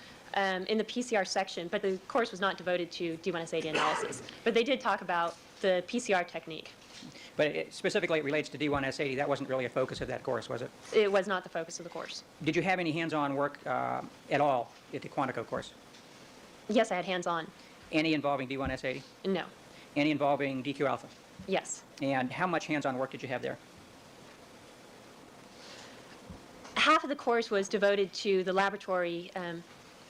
in the PCR section, but the course was not devoted to D1S80 analysis. But they did talk about the PCR technique. But specifically, it relates to D1S80. That wasn't really a focus of that course, was it? It was not the focus of the course. Did you have any hands-on work at all at the Quantico course? Yes, I had hands-on. Any involving D1S80? No. Any involving DQ alpha? Yes. And how much hands-on work did you have there? Half of the course was devoted to the laboratory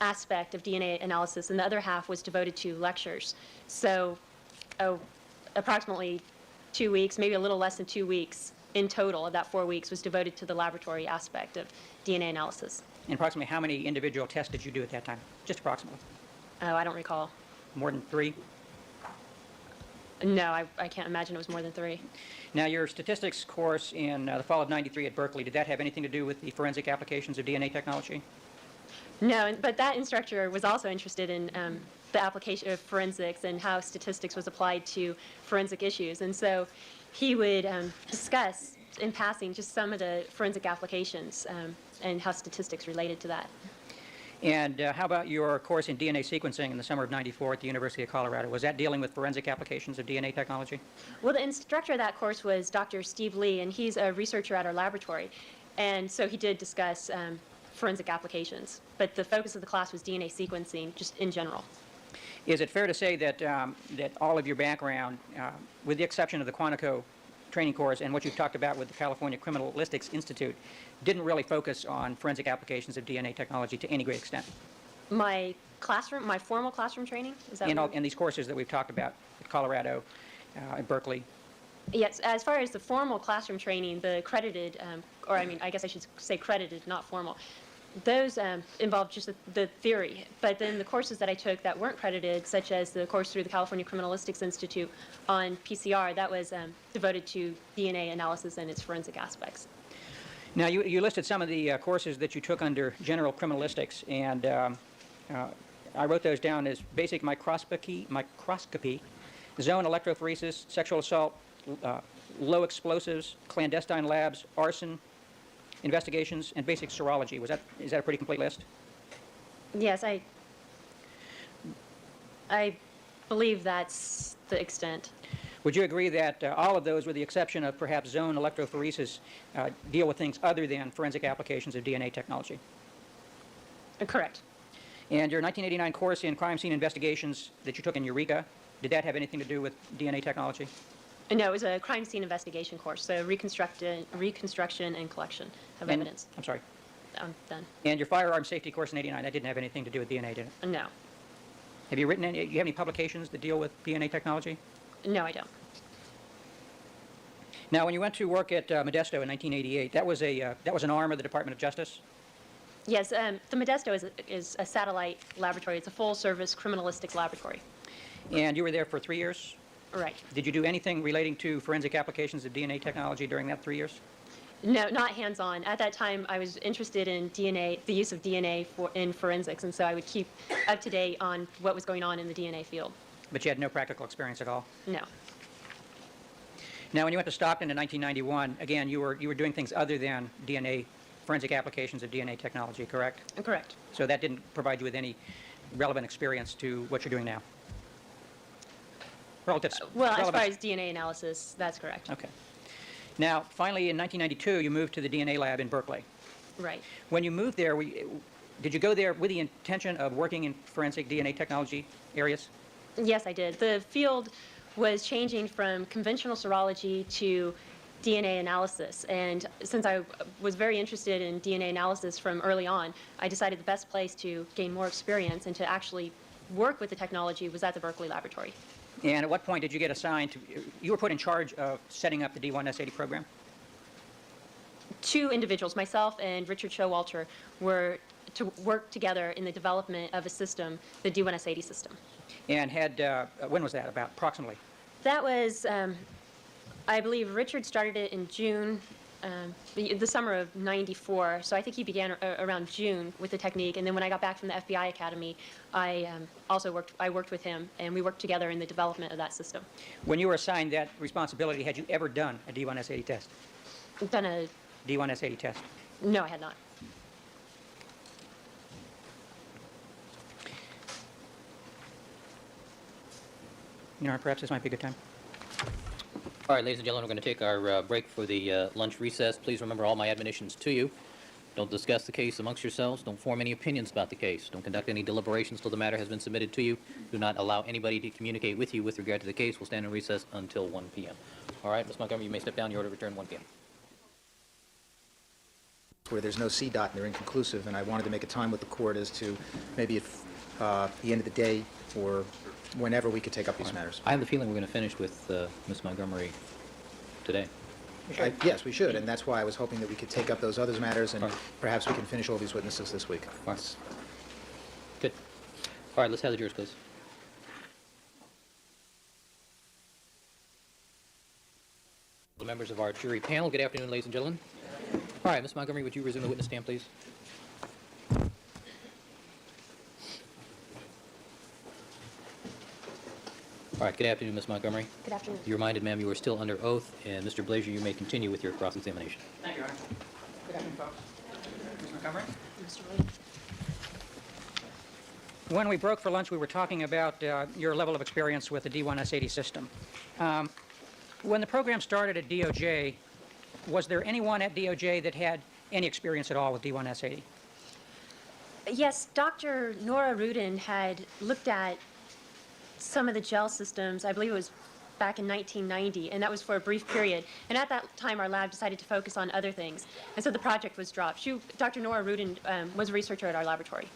aspect of DNA analysis, and the other half was devoted to lectures. So approximately 2 weeks, maybe a little less than 2 weeks in total of that 4 weeks was devoted to the laboratory aspect of DNA analysis. And approximately how many individual tests did you do at that time? Just approximately. Oh, I don't recall. More than 3? No, I can't imagine it was more than 3. Now, your statistics course in the fall of '93 at Berkeley, did that have anything to do with the forensic applications of DNA technology? No, but that instructor was also interested in the application of forensics and how statistics was applied to forensic issues. And so he would discuss in passing just some of the forensic applications and how statistics related to that. And how about your course in DNA sequencing in the summer of '94 at the University of Colorado? Was that dealing with forensic applications of DNA technology? Well, the instructor of that course was Dr. Steve Lee, and he's a researcher at our laboratory. And so he did discuss forensic applications. But the focus of the class was DNA sequencing, just in general. Is it fair to say that that all of your background, with the exception of the Quantico training course and what you've talked about with the California Criminalistics Institute didn't really focus on forensic applications of DNA technology to any great extent. My classroom, my formal classroom training, is that what And these courses that we've talked about at Colorado, at Berkeley. Yes, as far as the formal classroom training, the credited, or I mean, I guess I should say credited, not formal, those involved just the theory. But then the courses that I took that weren't credited, such as the course through the California Criminalistics Institute on PCR, that was devoted to DNA analysis and its forensic aspects. Now, you listed some of the courses that you took under general criminalistics, and I wrote those down as basic microscopy, zone electrophoresis, sexual assault, low explosives, clandestine labs, arson, investigations, and basic serology. Is that a pretty complete list? Yes, I believe that's the extent. Would you agree that all of those, with the exception of perhaps zone electrophoresis, deal with things other than forensic applications of DNA technology? Correct. And your 1989 course in crime scene investigations that you took in Eureka, did that have anything to do with DNA technology? No, it was a crime scene investigation course, so reconstruction and collection of evidence. I'm sorry. I'm done. And your firearm safety course in '89, that didn't have anything to do with DNA, did it? No. Have you written any? You have any publications that deal with DNA technology? No, I don't. Now, when you went to work at Modesto in 1988, that was an arm of the Department of Justice. Yes, the Modesto is a satellite laboratory. It's a full-service criminalistics laboratory. And you were there for 3 years? Right. Did you do anything relating to forensic applications of DNA technology during that 3 years? No, not hands-on. At that time, I was interested in DNA, the use of DNA in forensics, and so I would keep up to date on what was going on in the DNA field. But you had no practical experience at all? No. Now, when you went to Stockton in 1991, again, you were doing things other than DNA, forensic applications of DNA technology, correct? Correct. So that didn't provide you with any relevant experience to what you're doing now? Relative. Well, as far relevant- as DNA analysis, that's correct. Okay. Now, finally, in 1992, you moved to the DNA lab in Berkeley. Right. When you moved there, did you go there with the intention of working in forensic DNA technology areas? Yes, I did. The field was changing from conventional serology to DNA analysis. And since I was very interested in DNA analysis from early on, I decided the best place to gain more experience and to actually work with the technology was at the Berkeley laboratory. And at what point did you get assigned to, you were put in charge of setting up the D1S80 program? Two individuals, myself and Richard Showalter, were to work together in the development of a system, the D1S80 system. And when was that about, approximately? That was, I believe Richard started it in June, the summer of '94. So I think he began around June with the technique. And then when I got back from the FBI Academy, I worked with him, and we worked together in the development of that system. When you were assigned that responsibility, had you ever done a D1S80 test? Done a, D1S80 test? no, I had not. You know, perhaps this might be a good time. All right, ladies and gentlemen, we're going to take our break for the lunch recess. Please remember all my admonitions to you. Don't discuss the case amongst yourselves. Don't form any opinions about the case. Don't conduct any deliberations till the matter has been submitted to you. Do not allow anybody to communicate with you with regard to the case. We'll stand in recess until 1 p.m. All right, Ms. Montgomery, you may step down. Your order to return 1 p.m. Where there's no C dot and they're inconclusive, and I wanted to make a time with the court as to maybe if the end of the day or whenever we could take up these matters. I have the feeling we're going to finish with Ms. Montgomery today. Yes, we should, and that's why I was hoping that we could take up those other matters, and All right. perhaps we can finish all these witnesses this week. All right. Good. All right, let's have the jurors, please. The members of our jury panel, good afternoon, ladies and gentlemen. All right, Ms. Montgomery, would you resume the witness stand, please? All right, good afternoon, Ms. Montgomery. Good afternoon. You're reminded, ma'am, you are still under oath, and Mr. Blazier, you may continue with your cross-examination. Thank you, Your Honor. Good afternoon, folks. Ms. Montgomery? Mr. Williams. When we broke for lunch, we were talking about your level of experience with the D1S80 system. When the program started at DOJ, was there anyone at DOJ that had any experience at all with D1S80? Yes, Dr. Nora Rudin had looked at some of the gel systems. I believe it was back in 1990, and that was for a brief period. And at that time, our lab decided to focus on other things, and so the project was dropped. Dr. Nora Rudin was a researcher at our laboratory.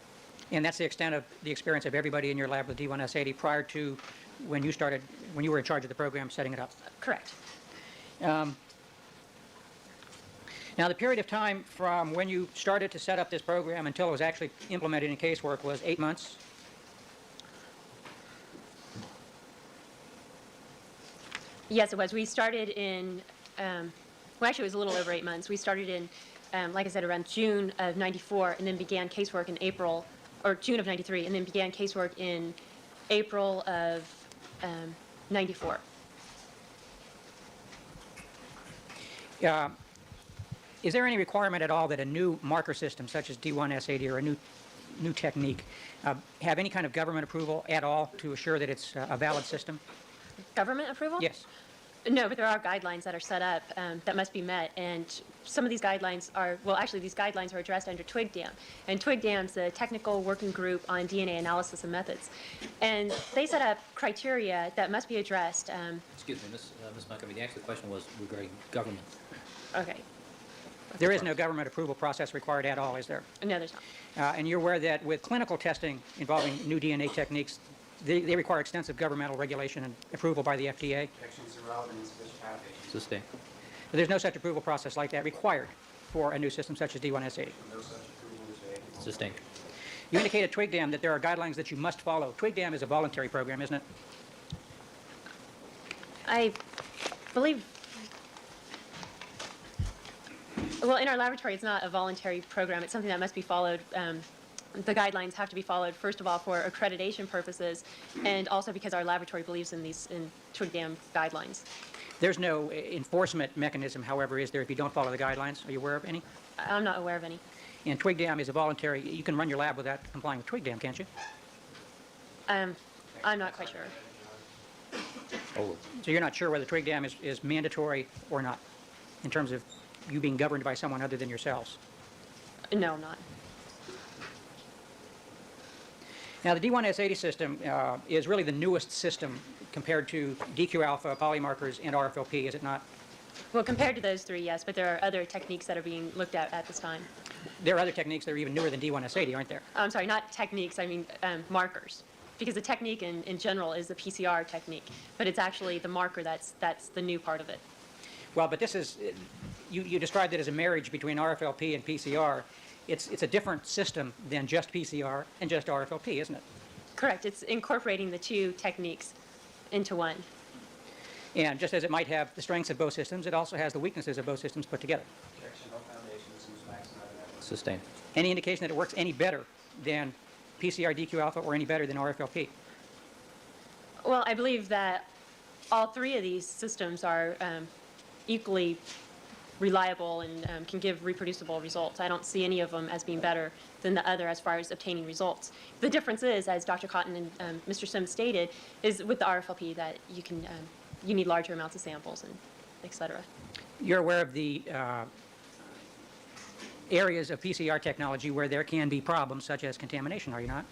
And that's the extent of the experience of everybody in your lab with D1S80 prior to when you started, when you were in charge of the program setting it up? Correct. Now, the period of time from when you started to set up this program until it was actually implemented in casework was 8 months. Yes, it was. We started in, well, actually, it was a little over 8 months. We started in, like I said, around June of 94, and then began casework in April, or June of 93, and then began casework in April of 94. Is there any requirement at all that a new marker system, such as D1S80 or a new technique, have any kind of government approval at all to assure that it's a valid system? Government approval? Yes. No, but there are guidelines that are set up that must be met, and some of these guidelines are, well, actually, these guidelines are addressed under TWIGDAM, and TWIGDAM's the Technical Working Group on DNA Analysis and Methods, and they set up criteria that must be addressed. Excuse me, Ms. Montgomery, the actual question was regarding government. Okay. There is no government approval process required at all, is there? No, there's not. And you're aware that with clinical testing involving new DNA techniques, they require extensive governmental regulation and approval by the FDA. Objections are relevant and sufficient foundation. Sustain. There's no such approval process like that required for a new system such as D1S80. No such approval is made. Sustain. You indicated TWIGDAM that there are guidelines that you must follow. TWIGDAM is a voluntary program, isn't it? I believe, well, in our laboratory, it's not a voluntary program. It's something that must be followed. The guidelines have to be followed, first of all, for accreditation purposes, and also because our laboratory believes in these TWIGDAM guidelines. There's no enforcement mechanism, however, is there if you don't follow the guidelines? Are you aware of any? I'm not aware of any. And TWIGDAM is a voluntary, you can run your lab without complying with TWIGDAM, can't you? I'm not quite sure. Over. So you're not sure whether TWIGDAM is mandatory or not, in terms of you being governed by someone other than yourselves? No, I'm not. Now, the D1S80 system is really the newest system compared to DQ alpha, polymarkers, and RFLP, is it not? Well, compared to those three, yes, but there are other techniques that are being looked at this time. There are other techniques that are even newer than D1S80, aren't there? I'm sorry, not techniques, I mean markers. Because the technique in general is the PCR technique, but it's actually the marker that's the new part of it. Well, but this is, you described it as a marriage between RFLP and PCR. It's a different system than just PCR and just RFLP, isn't it? Correct. It's incorporating the two techniques into one. And just as it might have the strengths of both systems, it also has the weaknesses of both systems put together. Objection, no foundation, seems facts not evidence. Sustain. Any indication that it works any better than PCR DQ alpha or any better than RFLP? Well, I believe that all three of these systems are equally reliable and can give reproducible results. I don't see any of them as being better than the other as far as obtaining results. The difference is, as Dr. Cotton and Mr. Sims stated, is with the RFLP that you can you need larger amounts of samples and et cetera. You're aware of the areas of PCR technology where there can be problems such as contamination, are you not?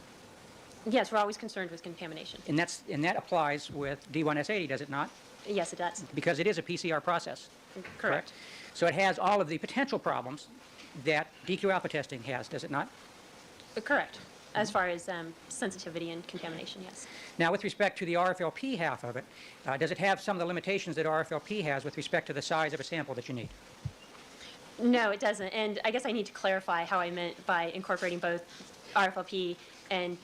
Yes, we're always concerned with contamination. And that applies with D1S80, does it not? Yes, it does. Because it is a PCR process. Correct. So it has all of the potential problems that DQ alpha testing has, does it not? Correct. As far as sensitivity and contamination, yes. Now, with respect to the RFLP half of it, does it have some of the limitations that RFLP has with respect to the size of a sample that you need? No, it doesn't. And I guess I need to clarify how I meant by incorporating both RFLP and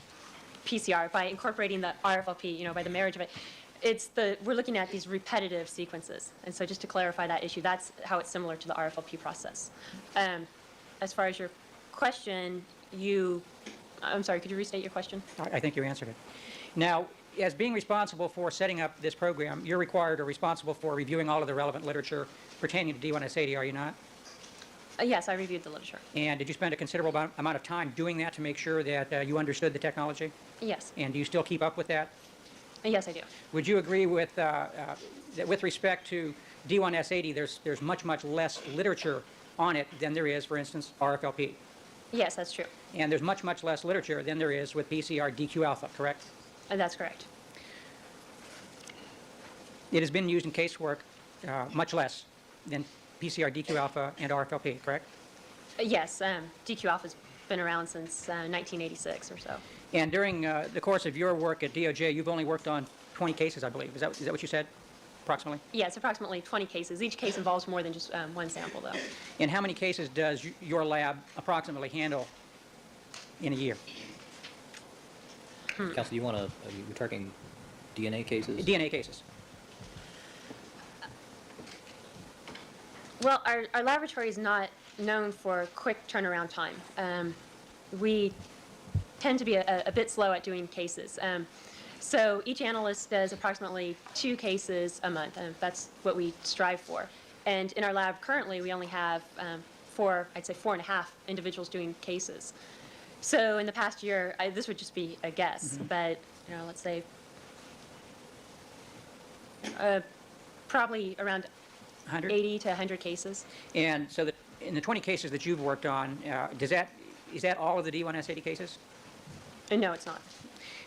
PCR. By incorporating the RFLP, by the marriage of it, we're looking at these repetitive sequences. And so just to clarify that issue, that's how it's similar to the RFLP process. As far as your question, I'm sorry, could you restate your question? I think you answered it. Now, as being responsible for setting up this program, you're required or responsible for reviewing all of the relevant literature pertaining to D1S80, are you not? Yes, I reviewed the literature. And did you spend a considerable amount of time doing that to make sure that you understood the technology? Yes. And do you still keep up with that? Yes, I do. Would you agree with that with respect to D1S80, there's much, much less literature on it than there is, for instance, RFLP? Yes, that's true. And there's much, much less literature than there is with PCR DQ alpha, correct? That's correct. It has been used in casework much less than PCR, DQ alpha, and RFLP, correct? Yes, DQ alpha's been around since 1986 or so. And during the course of your work at DOJ, you've only worked on 20 cases, I believe. Is that what you said, approximately? Yes, approximately 20 cases. Each case involves more than just one sample, though. And how many cases does your lab approximately handle in a year? Counsel, do you want to, are you talking DNA cases? DNA cases. Well, our laboratory is not known for quick turnaround time. We tend to be a bit slow at doing cases. So each analyst does approximately 2 cases a month, and that's what we strive for. And in our lab currently, we only have I'd say 4.5 individuals doing cases. So in the past year, this would just be a guess, but let's say probably around 100? 80 to 100 cases. And so that in the 20 cases that you've worked on, is that all of the D1S80 cases? No, it's not.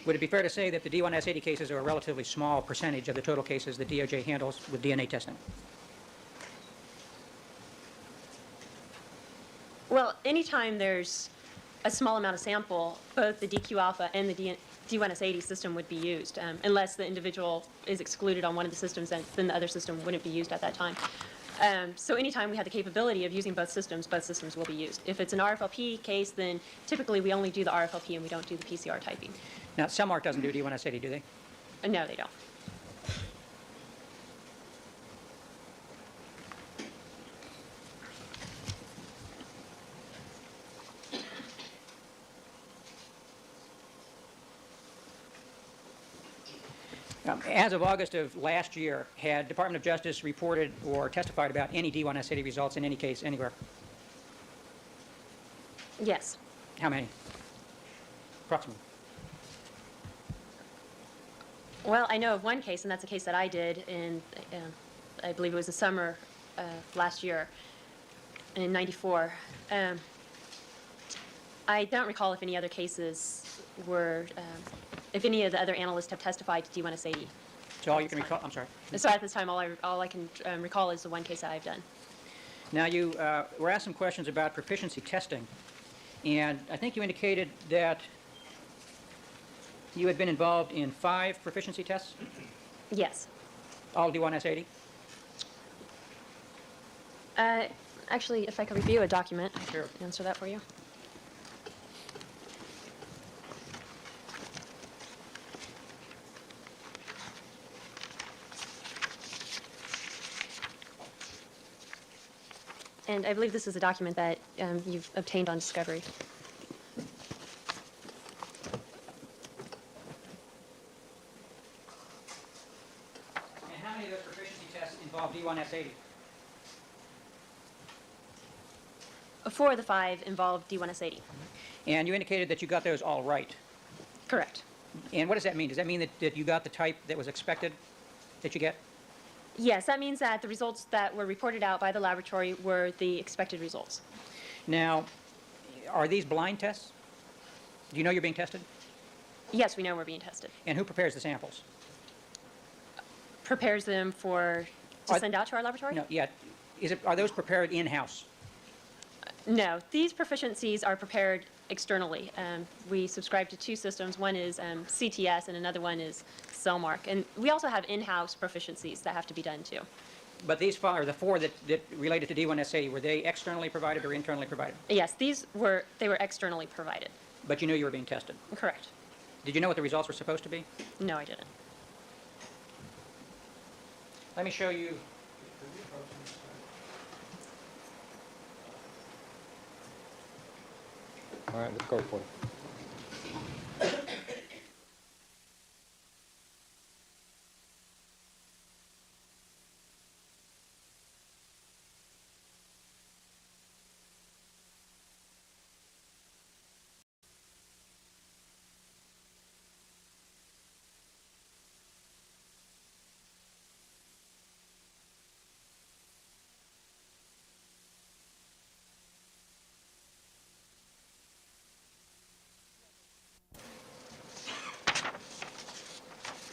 Would it be fair to say that the D1S80 cases are a relatively small percentage of the total cases that DOJ handles with DNA testing? Well, anytime there's a small amount of sample, both the DQ alpha and the D1S80 system would be used, unless the individual is excluded on one of the systems, and then the other system wouldn't be used at that time. So anytime we have the capability of using both systems will be used. If it's an RFLP case, then typically we only do the RFLP and we don't do the PCR typing. Now, Cellmark doesn't do D1S80, do they? No, they don't. As of August of last year, had Department of Justice reported or testified about any D1S80 results in any case anywhere? Yes. How many? Approximately. Well, I know of one case, and that's a case that I did in, I believe it was the summer last year, in '94. I don't recall if any other cases were, if any of the other analysts have testified to D1S80. So all you can recall, I'm sorry. So at this time, all I can recall is the one case that I've done. Now, you were asked some questions about proficiency testing, and I think you indicated that you had been involved in 5 proficiency tests, Yes. all D1S80? Actually, if I could review a document, I Sure. can answer that for you. And I believe this is a document that you've obtained on discovery. And how many of those proficiency tests involve D1S80? 4 of the 5 involved D1S80. And you indicated that you got those all right. Correct. And what does that mean? Does that mean that you got the type that was expected that you get? Yes, that means that the results that were reported out by the laboratory were the expected results. Now, are these blind tests? Do you know you're being tested? Yes, we know we're being tested. And who prepares the samples? Prepares them to send out to our laboratory? No, yeah. Are those prepared in-house? No, these proficiencies are prepared externally. We subscribe to 2 systems. One is CTS and another one is Cellmark. And we also have in-house proficiencies that have to be done too. But these 5, or the 4 that related to D1S80, were they externally provided or internally provided? Yes, they were externally provided. But you knew you were being tested. Correct. Did you know what the results were supposed to be? No, I didn't. Let me show you. All right, let's go for it.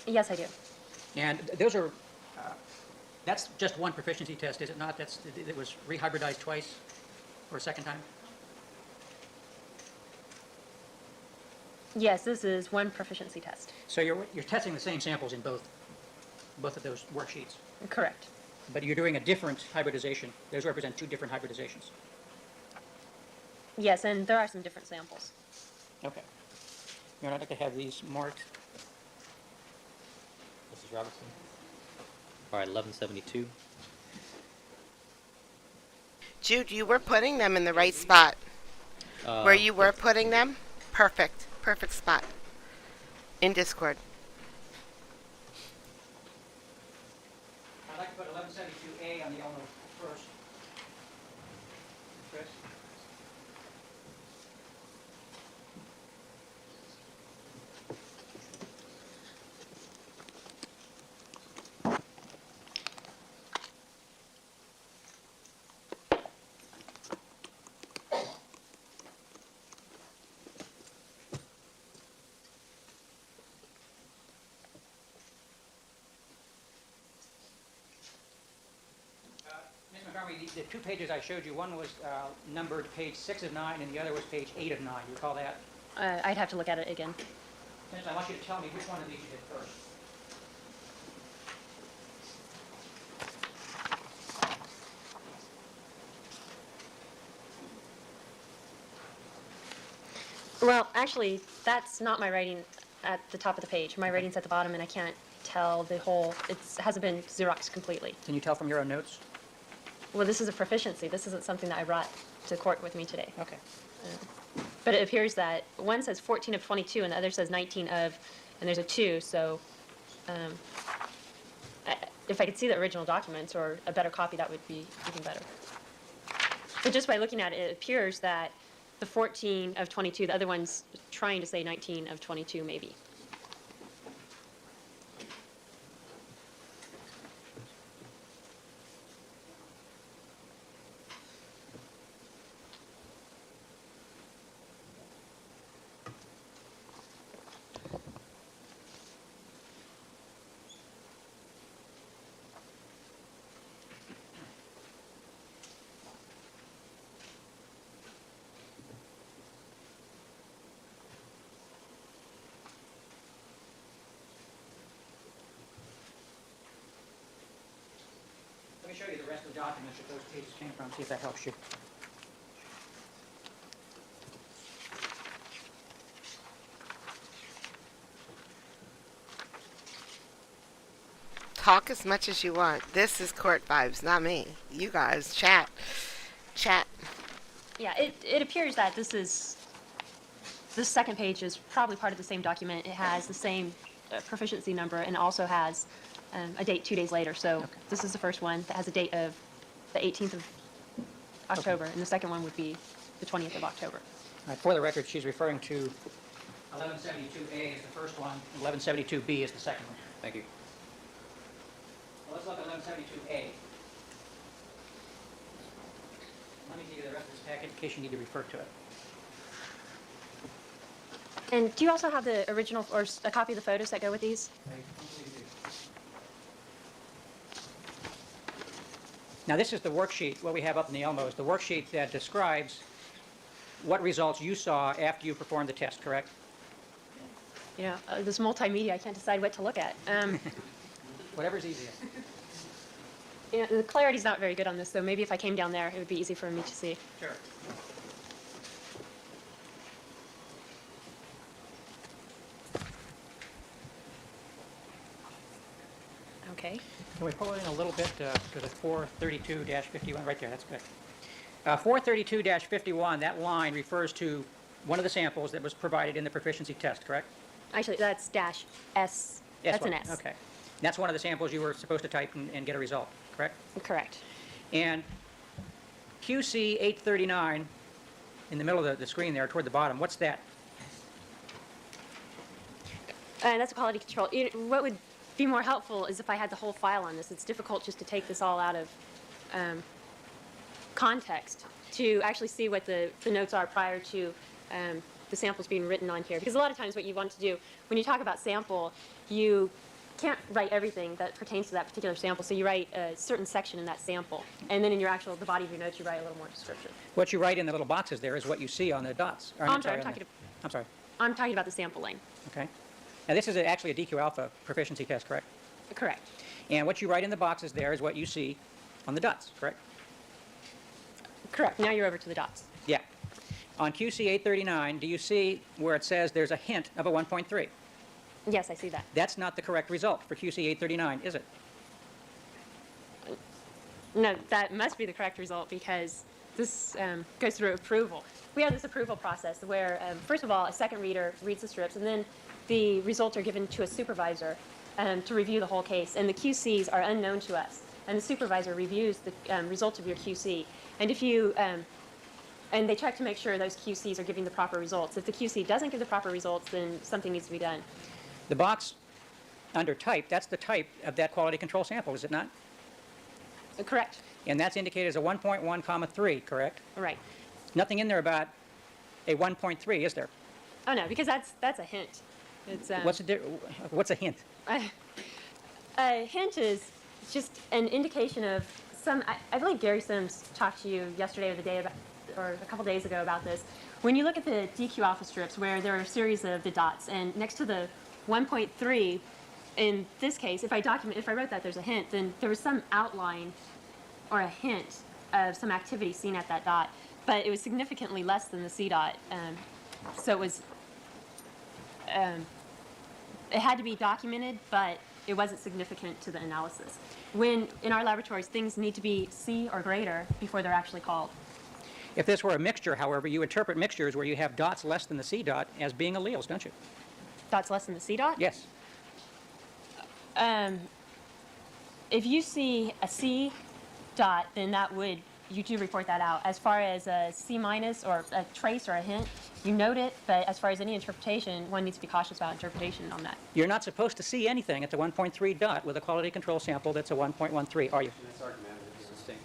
Yes, I do. And those are That's just one proficiency test, is it not? It was rehybridized twice or a second time? Yes, this is one proficiency test. So you're testing the same samples in both of those worksheets, Correct. but you're doing a different hybridization. Those represent two different hybridizations. Yes, and there are some different samples. Okay. You're not going to have these marked. Mrs. Robertson? All right, 1172. Jude, you were putting them in the right spot. Where you were putting them, perfect. Perfect spot. In Discord. I'd like to put 1172A on the Elmo first. Chris? Ms. Montgomery, the two pages I showed you, one was numbered page 6 of 9, and the other was page 8 of 9. You recall that? I'd have to look at it again. Dennis, I want you to tell me which one of these you did first. Well, actually, that's not my writing at the top of the page. My writing's at the bottom, and I can't tell the whole. It hasn't been Xeroxed completely. Can you tell from your own notes? Well, this is a proficiency. This isn't something that I brought to court with me today. Okay. But it appears that one says 14 of 22, and the other says 19 of, and there's a 2. So, if I could see the original documents or a better copy, that would be even better. But just by looking at it, it appears that the 14 of 22, the other one's trying to say 19 of 22, maybe. Let me show you the rest of the documents that those pages came from, see if that helps you. Talk as much as you want. This is court vibes, not me. You guys, chat. Chat. Yeah, it appears that this second page is probably part of the same document. It has the same proficiency number and also has a date 2 days later. So this is the first one that has a date of the 18th of October, and the second one would be the 20th of October. All right, for the record, she's referring to 1172A is the first one, and 1172B is the second one. Thank you. Well, let's look at 1172A. Let me give you the rest of this packet in case you need to refer to it. And do you also have the original or a copy of the photos that go with these? Now, this is the worksheet, what we have up in the Elmo is the worksheet that describes what results you saw after you performed the test, correct? You know, this multimedia, I can't decide what to look at. Whatever's easiest. You know, the clarity's not very good on this, so maybe if I came down there, it would be easy for me to see. Sure. Okay. Can we pull it in a little bit to the 432-51? Right there, that's good. 432-51, that line refers to one of the samples that was provided in the proficiency test, correct? Actually, that's dash S. Yes, That's an S. Okay. That's one of the samples you were supposed to type and get a result, correct? Correct. And QC 839, in the middle of the screen there, toward the bottom, what's that? That's a quality control. What would be more helpful is if I had the whole file on this. It's difficult just to take this all out of context to actually see what the notes are prior to the samples being written on here. Because a lot of times what you want to do, when you talk about sample, you can't write everything that pertains to that particular sample, so you write a certain section in that sample, and then in your actual, the body of your notes, you write a little more description. What you write in the little boxes there is what you see on the dots. Or, Oh, I'm sorry, on I'm the- talking, I'm sorry. I'm talking about the sampling. Okay. Now, this is actually a DQ alpha proficiency test, correct? Correct. And what you write in the boxes there is what you see on the dots, correct? Correct. Now you're over to the dots. Yeah. On QC 839, do you see where it says there's a hint of a 1.3? Yes, I see that. That's not the correct result for QC 839, is it? No, that must be the correct result because this goes through approval. We have this approval process where, first of all, a second reader reads the strips, and then the results are given to a supervisor to review the whole case. And the QCs are unknown to us, and the supervisor reviews the results of your QC. And if you and they check to make sure those QCs are giving the proper results. If the QC doesn't give the proper results, then something needs to be done. The box under type, that's the type of that quality control sample, is it not? Correct. And that's indicated as a 1.1, comma 3, correct? Right. Nothing in there about a 1.3, is there? Oh no, because that's a hint. It's What's a hint? a hint is just an indication of some. I believe Gary Sims talked to you yesterday or the day about, or a couple days ago about this. When you look at the DQ alpha strips, where there are a series of the dots, and next to the 1.3, in this case, if I wrote that there's a hint, then there was some outline or a hint of some activity seen at that dot, but it was significantly less than the C dot. So it was. It had to be documented, but it wasn't significant to the analysis. When in our laboratories, things need to be C or greater before they're actually called. If this were a mixture, however, you interpret mixtures where you have dots less than the C dot as being alleles, don't you? Dots less than the C dot? Yes. If you see a C dot, then you do report that out. As far as a C minus or a trace or a hint, you note it, but as far as any interpretation, one needs to be cautious about interpretation on that. You're not supposed to see anything at the 1.3 dot with a quality control sample that's a 1.13, are you? That's argumentative. Sustained.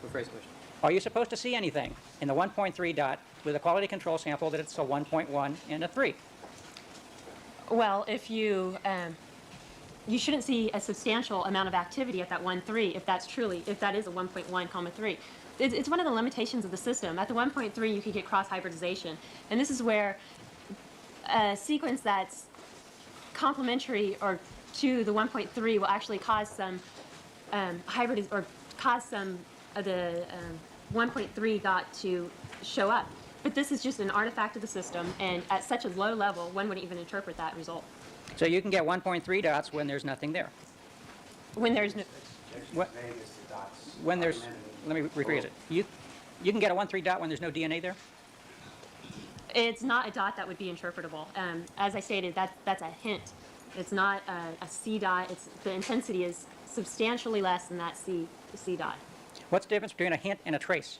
Rephrase the question. Are you supposed to see anything in the 1.3 dot with a quality control sample that it's a 1.1 and a 3? Well, if you shouldn't see a substantial amount of activity at that 1.3 if that is a 1.1, comma 3. It's one of the limitations of the system. At the 1.3, you could get cross-hybridization. And this is where a sequence that's complementary or to the 1.3 will actually cause some cause some of the 1.3 dot to show up. But this is just an artifact of the system, and at such a low level, one wouldn't even interpret that result. So you can get 1.3 dots when there's nothing there. When there's no, What- Vague as the dots. When there's, Argumentative. let me rephrase it. You can get a 1.3 dot when there's no DNA there? it's not a dot that would be interpretable. As I stated, that's a hint. It's not a C dot. The intensity is substantially less than that C dot. What's the difference between a hint and a trace?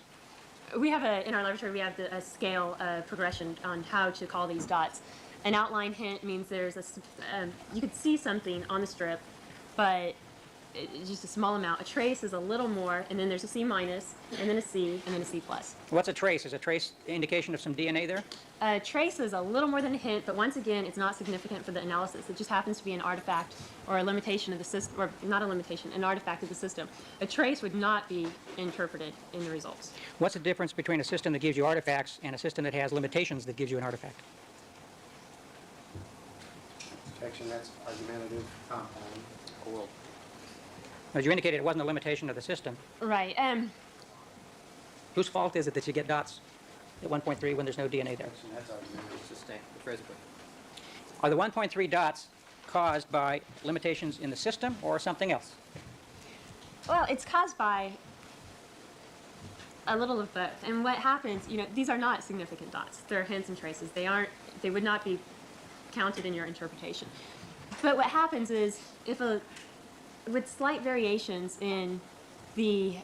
We have in our laboratory, we have a scale progression on how to call these dots. An outline hint means there's you could see something on the strip, but it's just a small amount. A trace is a little more, and then there's a C minus, and then a C, and then a C plus. What's a trace? Is a trace indication of some DNA there? A trace is a little more than a hint, but once again, it's not significant for the analysis. It just happens to be an artifact or a limitation of the system, or not a limitation, an artifact of the system. A trace would not be interpreted in the results. What's the difference between a system that gives you artifacts and a system that has limitations that gives you an artifact? Section, that's argumentative compound. World. As you indicated, it wasn't a limitation of the system. Right. Whose fault is it that you get dots at 1.3 when there's no DNA there? Section, that's argumentative. Sustained. Rephrase the question. Are the 1.3 dots caused by limitations in the system or something else? Well, it's caused by a little of both. And what happens, these are not significant dots. They're hints and traces. They would not be counted in your interpretation. But what happens is, with slight variations in the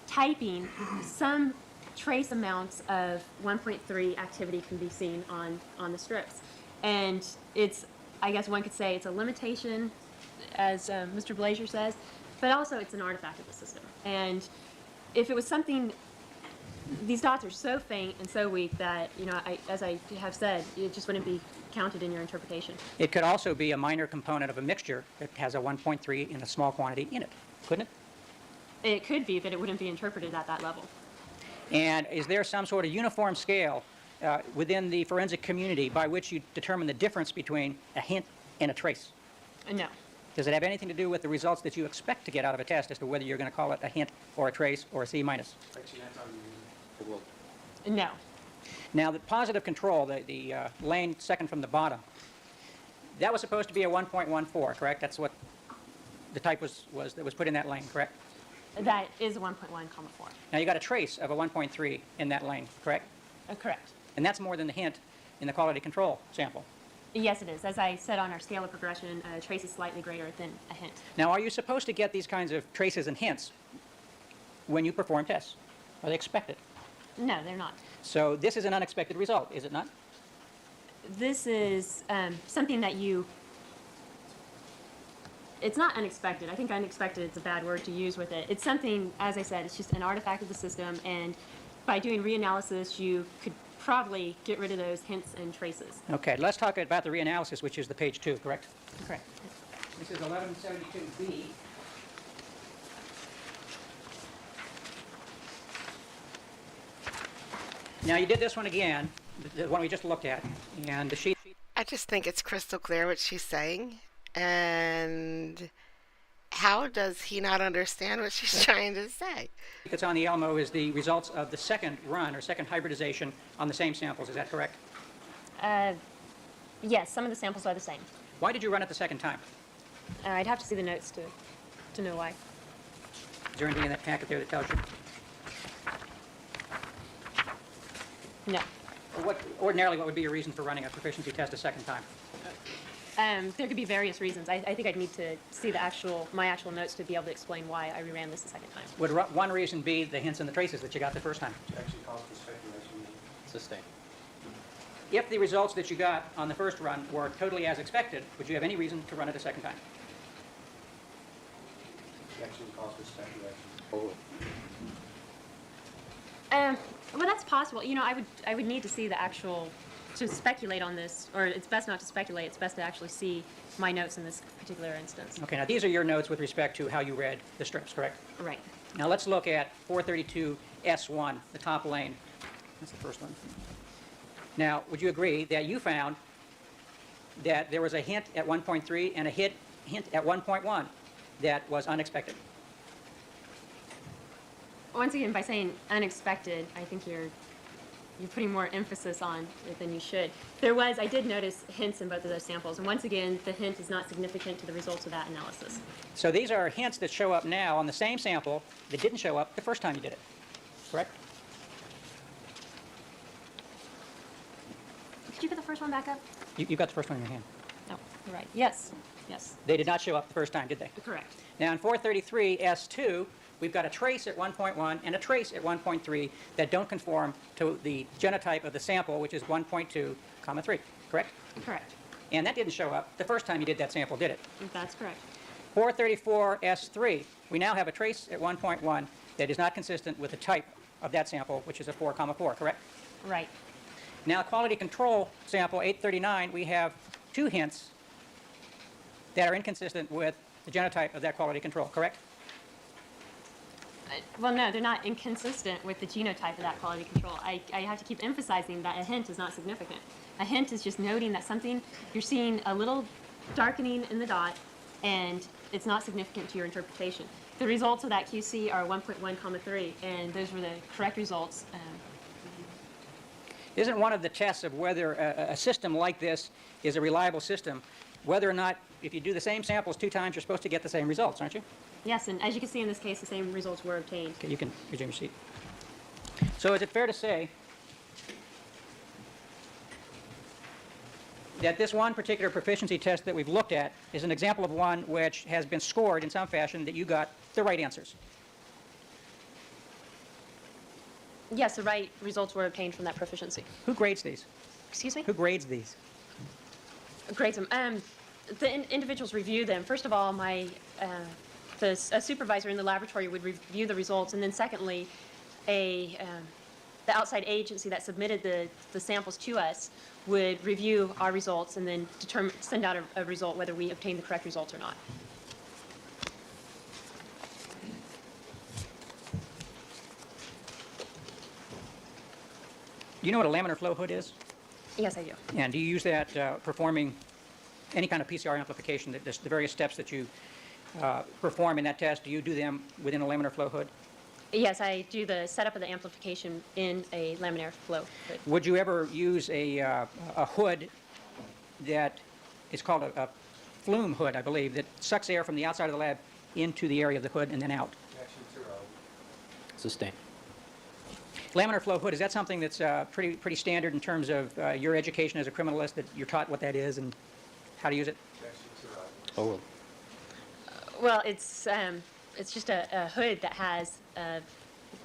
typing, some trace amounts of 1.3 activity can be seen on the strips. And I guess one could say it's a limitation, as Mr. Blazier says, but also it's an artifact of the system. And if it was something these dots are so faint and so weak that, as I have said, it just wouldn't be counted in your interpretation. It could also be a minor component of a mixture that has a 1.3 in a small quantity in it, couldn't it? It could be, but it wouldn't be interpreted at that level. And is there some sort of uniform scale within the forensic community by which you determine the difference between a hint and a trace? No. Does it have anything to do with the results that you expect to get out of a test as to whether you're going to call it a hint or a trace or a C minus? No. Now, the positive control, the lane second from the bottom, that was supposed to be a 1.14, correct? That's what the type that was put in that lane, correct? That is 1.1, 4. Now, you got a trace of a 1.3 in that lane, correct? Correct. And that's more than the hint in the quality control sample. Yes, it is. As I said on our scale of progression, a trace is slightly greater than a hint. Now, are you supposed to get these kinds of traces and hints when you perform tests? Are they expected? No, they're not. So this is an unexpected result, is it not? This is something that it's not unexpected. I think unexpected is a bad word to use with it. It's something, as I said, it's just an artifact of the system, and by doing reanalysis, you could probably get rid of those hints and traces. Okay, let's talk about the reanalysis, which is the page 2, correct? Correct. This is 1172B. Now, you did this one again, the one we just looked at, and the sheet. I just think it's crystal clear what she's saying. And how does he not understand what she's trying to say? That's on the Elmo is the results of the second run or second hybridization on the same samples. Is that correct? Yes, some of the samples are the same. Why did you run it the second time? I'd have to see the notes to know why. Is there anything in that packet there that tells you? No. Or ordinarily, what would be your reason for running a proficiency test a second time? There could be various reasons. I think I'd need to see my actual notes to be able to explain why I reran this the second time. Would one reason be the hints and the traces that you got the first time? Actually calls for speculation. Sustain. If the results that you got on the first run were totally as expected, would you have any reason to run it a second time? Actually calls for speculation. Oh. Well, that's possible. I would need to see the actual, to speculate on this, or it's best not to speculate. It's best to actually see my notes in this particular instance. Okay, now these are your notes with respect to how you read the strips, correct? Right. Now let's look at 432S1, the top lane. That's the first one. Now, would you agree that you found that there was a hint at 1.3 and a hint at 1.1 that was unexpected? Once again, by saying unexpected, I think you're putting more emphasis on it than you should. I did notice hints in both of those samples, and once again, the hint is not significant to the results of that analysis. So these are hints that show up now on the same sample that didn't show up the first time you did it, correct? Could you put the first one back up? You got the first one in your hand. No, you're right. Yes. Yes. They did not show up the first time, did they? Correct. Now in 433S2, we've got a trace at 1.1 and a trace at 1.3 that don't conform to the genotype of the sample, which is 1.2, 3, correct? Correct. And that didn't show up the first time you did that sample, did it? That's correct. 434S3, we now have a trace at 1.1 that is not consistent with the type of that sample, which is a 4, 4, correct? Right. Now, quality control sample 839, we have 2 hints that are inconsistent with the genotype of that quality control, correct? Well, no, they're not inconsistent with the genotype of that quality control. I have to keep emphasizing that a hint is not significant. A hint is just noting that you're seeing a little darkening in the dot, and it's not significant to your interpretation. The results of that QC are 1.1, 3, and those were the correct results. Isn't one of the tests of whether a system like this is a reliable system, whether or not if you do the same samples 2 times, you're supposed to get the same results, aren't you? Yes, and as you can see in this case, the same results were obtained. Okay, you can resume your seat. So is it fair to say that this one particular proficiency test that we've looked at is an example of one which has been scored in some fashion that you got the right answers? Yes, the right results were obtained from that proficiency. Who grades these? Excuse me? Who grades these? Grades them. The individuals review them. First of all, a supervisor in the laboratory would review the results, and then secondly, a the outside agency that submitted the samples to us would review our results and then send out a result whether we obtained the correct results or not. Do you know what a laminar flow hood is? Yes, I do. And do you use that performing any kind of PCR amplification, that the various steps that you perform in that test, do you do them within a laminar flow hood? Yes, I do the setup of the amplification in a laminar flow hood. Would you ever use a hood that is called a flume hood, I believe, that sucks air from the outside of the lab into the area of the hood and then out? Sustain. Laminar flow hood, is that something that's pretty standard in terms of your education as a criminalist, that you're taught what that is and how to use it? Oh, Well, it's just a hood that has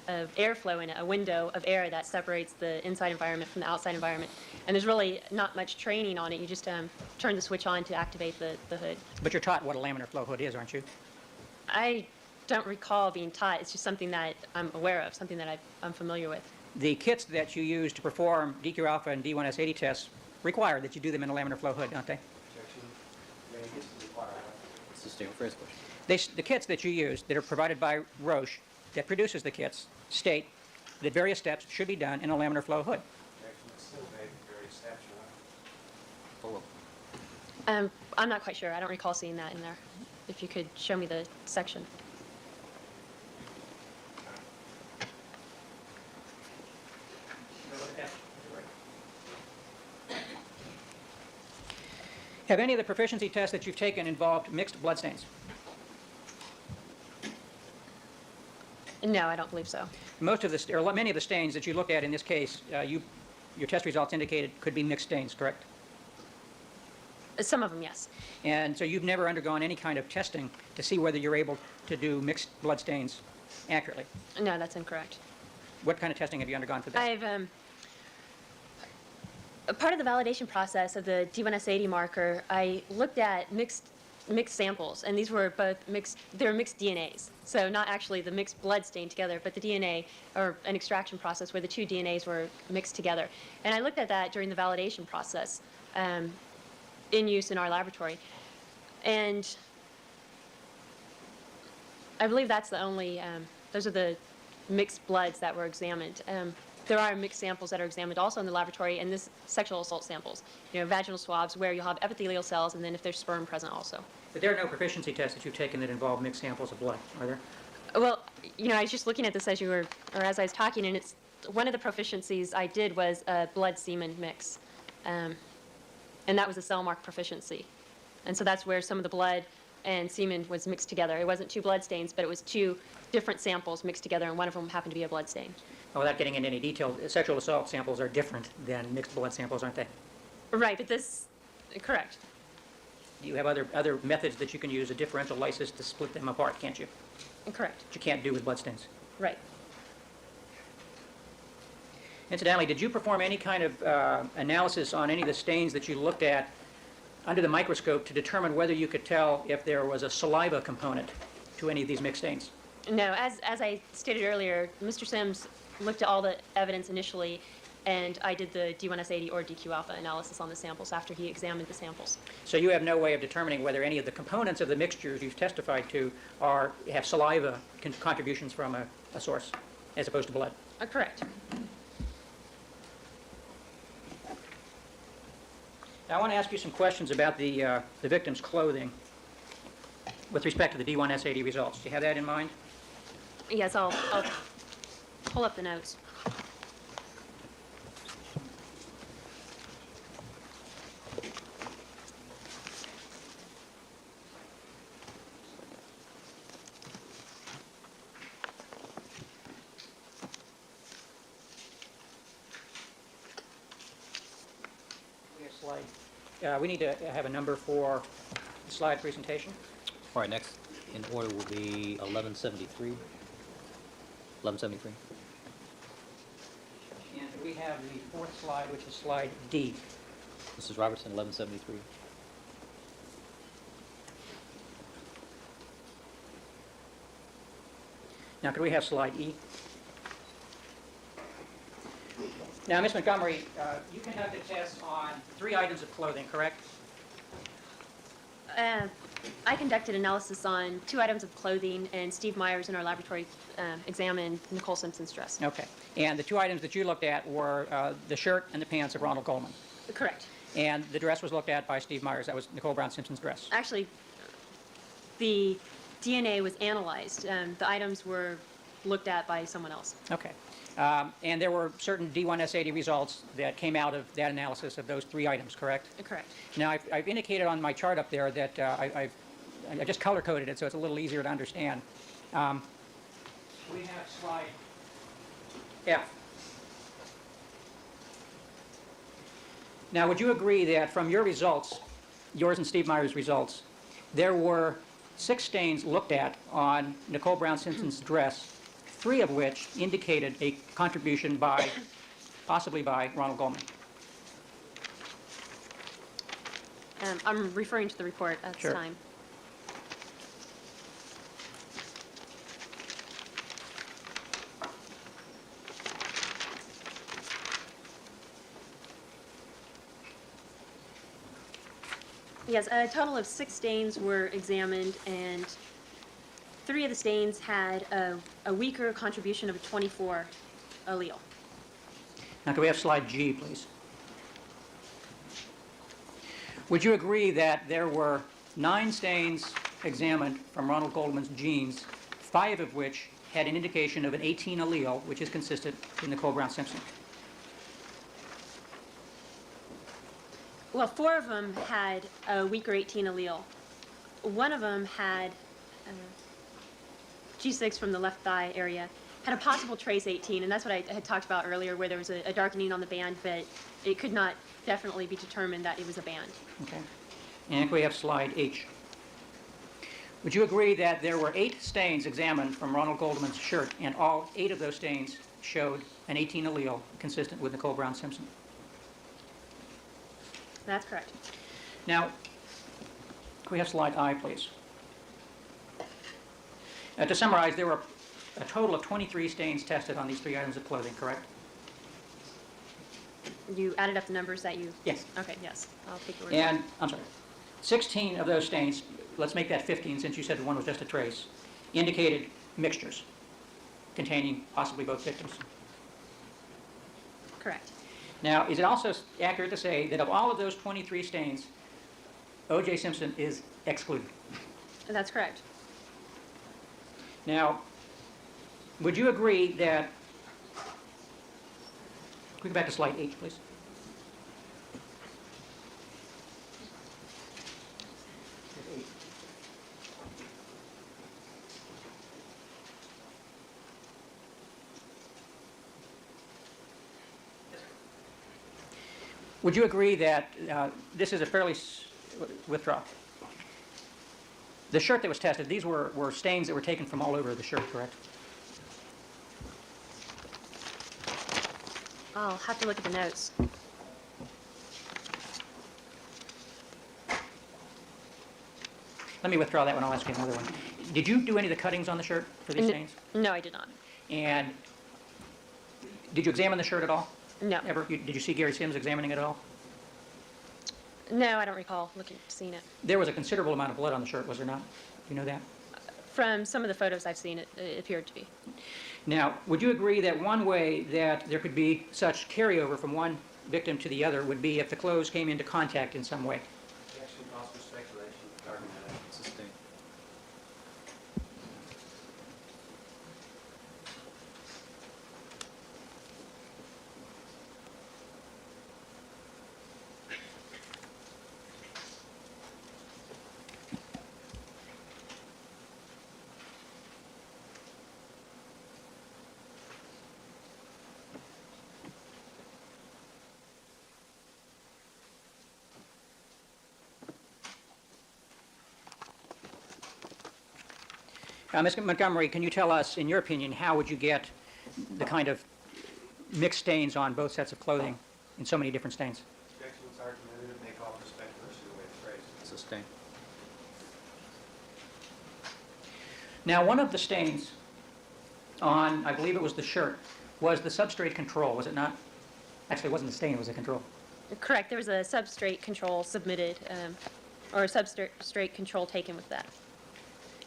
airflow in it, a window of air that separates the inside environment from the outside environment. And there's really not much training on it. You just turn the switch on to activate the hood. But you're taught what a laminar flow hood is, aren't you? I don't recall being taught. It's just something that I'm aware of, something that I'm familiar with. The kits that you use to perform DQ alpha and D1S80 tests require that you do them in a laminar flow hood, don't they? sustain. First question. The kits that you use that are provided by Roche that produces the kits state that various steps should be done in a laminar flow hood. I'm not quite sure. I don't recall seeing that in there. If you could show me the section. Have any of the proficiency tests that you've taken involved mixed bloodstains? No, I don't believe so. Most of the, or many of the stains that you looked at in this case, your test results indicated could be mixed stains, correct? Some of them, yes. And so you've never undergone any kind of testing to see whether you're able to do mixed blood stains accurately. No, that's incorrect. What kind of testing have you undergone for that? I've a part of the validation process of the D1S80 marker, I looked at mixed samples, and these were both mixed. They were mixed DNAs, so not actually the mixed blood stain together, but the DNA or an extraction process where the two DNAs were mixed together. And I looked at that during the validation process in use in our laboratory, and I believe that's the only. Those are the mixed bloods that were examined. There are mixed samples that are examined also in the laboratory, and this sexual assault samples, vaginal swabs where you'll have epithelial cells, and then if there's sperm present also. But there are no proficiency tests that you've taken that involve mixed samples of blood, are there? Well, I was just looking at this as you were, or as I was talking, and it's one of the proficiencies I did was a blood semen mix, and that was a cell mark proficiency, and so that's where some of the blood and semen was mixed together. It wasn't two blood stains, but it was two different samples mixed together, and one of them happened to be a blood stain. Without getting into any detail, sexual assault samples are different than mixed blood samples, aren't they? Right, but correct. You have other methods that you can use, a differential lysis, to split them apart, can't you? Correct. Which you can't do with blood stains. Right. Incidentally, did you perform any kind of analysis on any of the stains that you looked at under the microscope to determine whether you could tell if there was a saliva component to any of these mixed stains? No, as I stated earlier, Mr. Sims looked at all the evidence initially, and I did the D1S80 or DQ alpha analysis on the samples after he examined the samples. So you have no way of determining whether any of the components of the mixtures you've testified to have saliva contributions from a source as opposed to blood? Correct. Now, I want to ask you some questions about the victim's clothing with respect to the D1S80 results. Do you have that in mind? Yes, I'll pull up the notes. We need to have a number for the slide presentation. All right, next in order will be 1173. 1173. And we have the fourth slide, which is slide D. Mrs. Robertson, 1173. Now, could we have slide E? Now, Ms. Montgomery, you conducted tests on 3 items of clothing, correct? I conducted analysis on 2 items of clothing, and Steve Myers in our laboratory examined Nicole Simpson's dress. Okay. And the 2 items that you looked at were the shirt and the pants of Ronald Goldman. Correct. And the dress was looked at by Steve Myers. That was Nicole Brown Simpson's dress. Actually, the DNA was analyzed. The items were looked at by someone else. Okay. And there were certain D1S80 results that came out of that analysis of those 3 items, correct? Correct. Now, I've indicated on my chart up there that I just color-coded it so it's a little easier to understand. We have slide F. Now, would you agree that from your results, yours and Steve Myers' results, there were 6 stains looked at on Nicole Brown Simpson's dress, 3 of which indicated a contribution by, possibly by Ronald Goldman? I'm referring to the report at Sure. this time. Yes, a total of 6 stains were examined, and 3 of the stains had a weaker contribution of a 24 allele. Now, can we have slide G, please? Would you agree that there were 9 stains examined from Ronald Goldman's genes, 5 of which had an indication of an 18 allele, which is consistent with Nicole Brown Simpson? Well, 4 of them had a weaker 18 allele. One of them had G6 from the left thigh area, had a possible trace 18, and that's what I had talked about earlier, where there was a darkening on the band, but it could not definitely be determined that it was a band. Okay. And can we have slide H? Would you agree that there were 8 stains examined from Ronald Goldman's shirt, and all 8 of those stains showed an 18 allele consistent with Nicole Brown Simpson? That's correct. Now, can we have slide I, please? To summarize, there were a total of 23 stains tested on these 3 items of clothing, correct? You added up the numbers that you... Yes. Okay, yes. I'll take your word. And, I'm sorry, 16 of those stains, let's make that 15 since you said the one was just a trace, indicated mixtures containing possibly both victims. Correct. Now, is it also accurate to say that of all of those 23 stains, O.J. Simpson is excluded? That's correct. Now, would you agree that... Can we go back to slide H, please? Would you agree that this is a fairly... Withdraw. The shirt that was tested, these were stains that were taken from all over the shirt, correct? I'll have to look at the notes. Let me withdraw that one. I'll ask you another one. Did you do any of the cuttings on the shirt for these stains? No, I did not. And did you examine the shirt at all? No. Ever? Did you see Gary Sims examining it at all? No, I don't recall seeing it. There was a considerable amount of blood on the shirt, was there not? You know that? From some of the photos I've seen, it appeared to be. Now, would you agree that one way that there could be such carryover from one victim to the other would be if the clothes came into contact in some way? Objection, calls for speculation. Argument sustained. Ms. Montgomery, can you tell us, in your opinion, how would you get the kind of mixed stains on both sets of clothing in so many different stains? Objection is argumentative, may call for speculation away the phrase. Sustained. Now, one of the stains on, I believe it was the shirt, was the substrate control, was it not? Actually, it wasn't a stain, it was a control. Correct. There was a substrate control submitted, or a substrate control taken with that.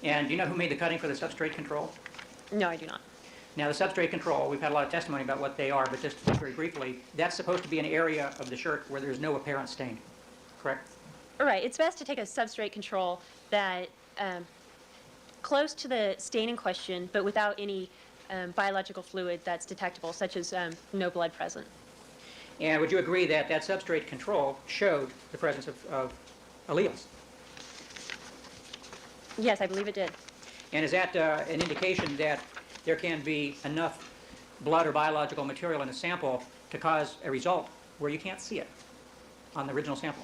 And do you know who made the cutting for the substrate control? No, I do not. Now, the substrate control, we've had a lot of testimony about what they are, but just very briefly, that's supposed to be an area of the shirt where there's no apparent stain, correct? All right. It's best to take a substrate control that close to the stain in question, but without any biological fluid that's detectable, such as no blood present. And would you agree that that substrate control showed the presence of alleles? Yes, I believe it did. And is that an indication that there can be enough blood or biological material in a sample to cause a result where you can't see it on the original sample?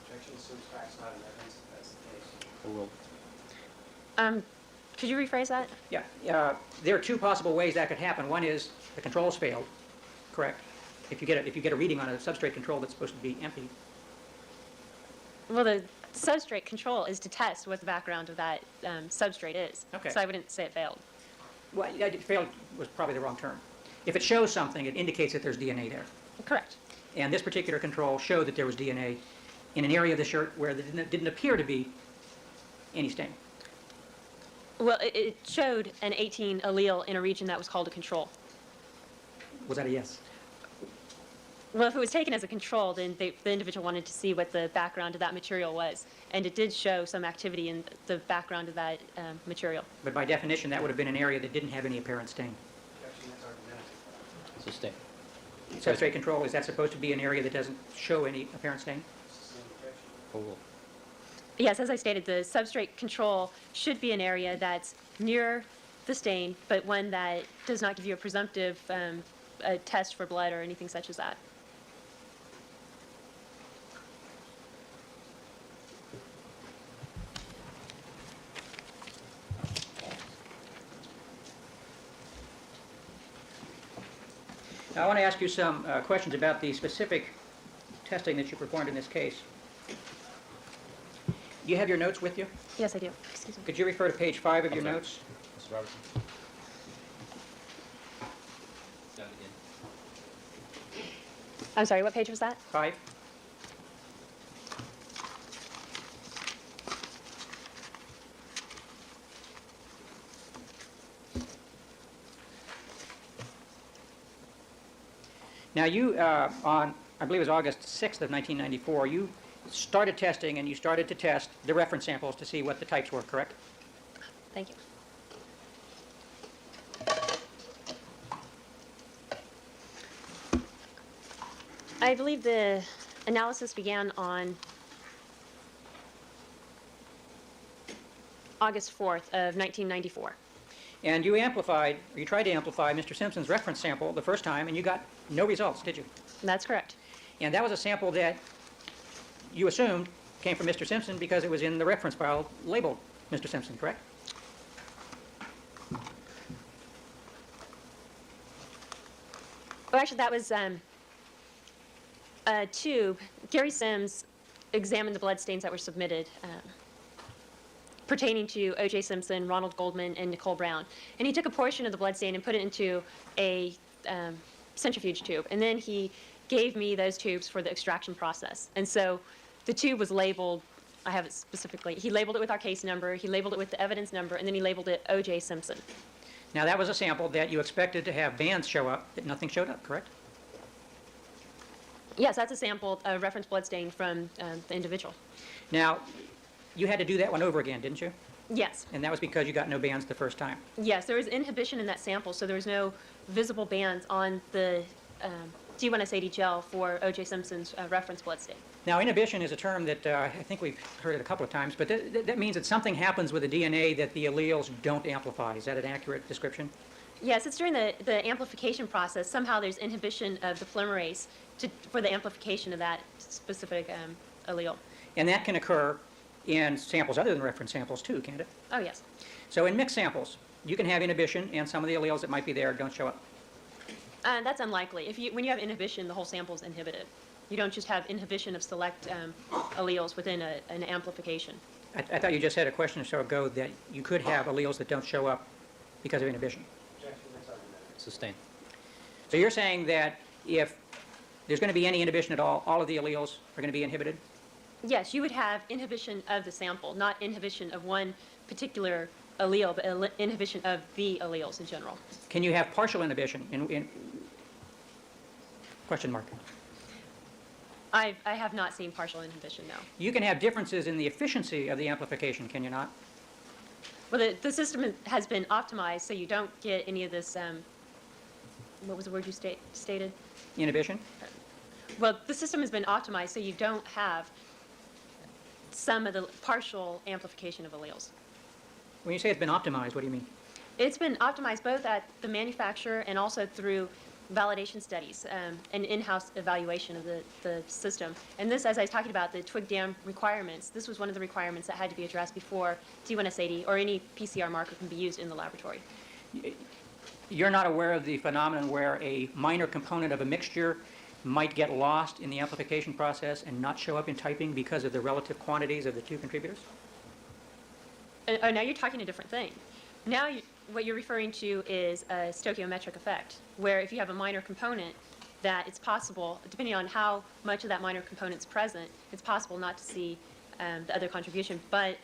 Objection assumes facts not in evidence, if that's the case. Overruled. Could you rephrase that? Yeah, there are two possible ways that could happen. One is the controls failed, correct? If you get a reading on a substrate control that's supposed to be empty. Well, the substrate control is to test what the background of that substrate is. Okay. So I wouldn't say it failed. Well, yeah, failed was probably the wrong term. If it shows something, it indicates that there's DNA there. Correct. And this particular control showed that there was DNA in an area of the shirt where there didn't appear to be any stain. Well, it showed an 18 allele in a region that was called a control. Was that a yes? Well, if it was taken as a control, then the individual wanted to see what the background of that material was. And it did show some activity in the background of that material. But by definition, that would have been an area that didn't have any apparent stain. Objection, that's argumentative. Sustained. Substrate control, is that supposed to be an area that doesn't show any apparent stain? Sustained objection. Overruled. Yes, as I stated, the substrate control should be an area that's near the stain, but one that does not give you a presumptive a test for blood or anything such as that. Now, I want to ask you some questions about the specific testing that you performed in this case. Do you have your notes with you? Yes, I do. Excuse me. Could you refer to page 5 of your sorry. notes? Mr. Robertson. I'm sorry, what page was that? 5? Now, you, on, I believe it was August 6th of 1994, you started testing and you started to test the reference samples to see what the types were, correct? Thank you. I believe the analysis began on August 4th of 1994. And you amplified, or you tried to amplify Mr. Simpson's reference sample the first time, and you got no results, did you? That's correct. And that was a sample that you assumed came from Mr. Simpson because it was in the reference file labeled Mr. Simpson, correct? Well, actually, that was a tube. Gary Sims examined the blood stains that were submitted pertaining to O.J. Simpson, Ronald Goldman, and Nicole Brown. And he took a portion of the blood stain and put it into a centrifuge tube. And then he gave me those tubes for the extraction process. And so the tube was labeled, I have it specifically, he labeled it with our case number, he labeled it with the evidence number, and then he labeled it O.J. Simpson. Now, that was a sample that you expected to have bands show up, but nothing showed up, correct? Yes, that's a sample, a reference blood stain from the individual. Now, you had to do that one over again, didn't you? Yes. And that was because you got no bands the first time. Yes, there was inhibition in that sample, so there was no visible bands on the D1S80 gel for O.J. Simpson's reference blood stain. Now, inhibition is a term that I think we've heard it a couple of times, but that means that something happens with the DNA that the alleles don't amplify. Is that an accurate description? Yes, it's during the amplification process. Somehow there's inhibition of the polymerase for the amplification of that specific allele. And that can occur in samples other than reference samples too, can't it? Oh, yes. So in mixed samples, you can have inhibition and some of the alleles that might be there don't show up. That's unlikely. When you have inhibition, the whole sample is inhibited. You don't just have inhibition of select alleles within an amplification. I thought you just had a question or so ago that you could have alleles that don't show up because of inhibition. Objection, that's argumentative. Sustained. So you're saying that if there's going to be any inhibition at all of the alleles are going to be inhibited? Yes, you would have inhibition of the sample, not inhibition of one particular allele, but inhibition of the alleles in general. Can you have partial inhibition in question mark? I have not seen partial inhibition, no. You can have differences in the efficiency of the amplification, can you not? Well, the system has been optimized so you don't get any of this, what was the word you stated? Inhibition? Well, the system has been optimized so you don't have some of the partial amplification of alleles. When you say it's been optimized, what do you mean? It's been optimized both at the manufacturer and also through validation studies and in-house evaluation of the system. And this, as I was talking about, the twig dam requirements, this was one of the requirements that had to be addressed before D1S80 or any PCR marker can be used in the laboratory. You're not aware of the phenomenon where a minor component of a mixture might get lost in the amplification process and not show up in typing because of the relative quantities of the two contributors? Oh, now you're talking a different thing. Now what you're referring to is a stoichiometric effect, where if you have a minor component, that it's possible, depending on how much of that minor component's present, it's possible not to see the other contribution, but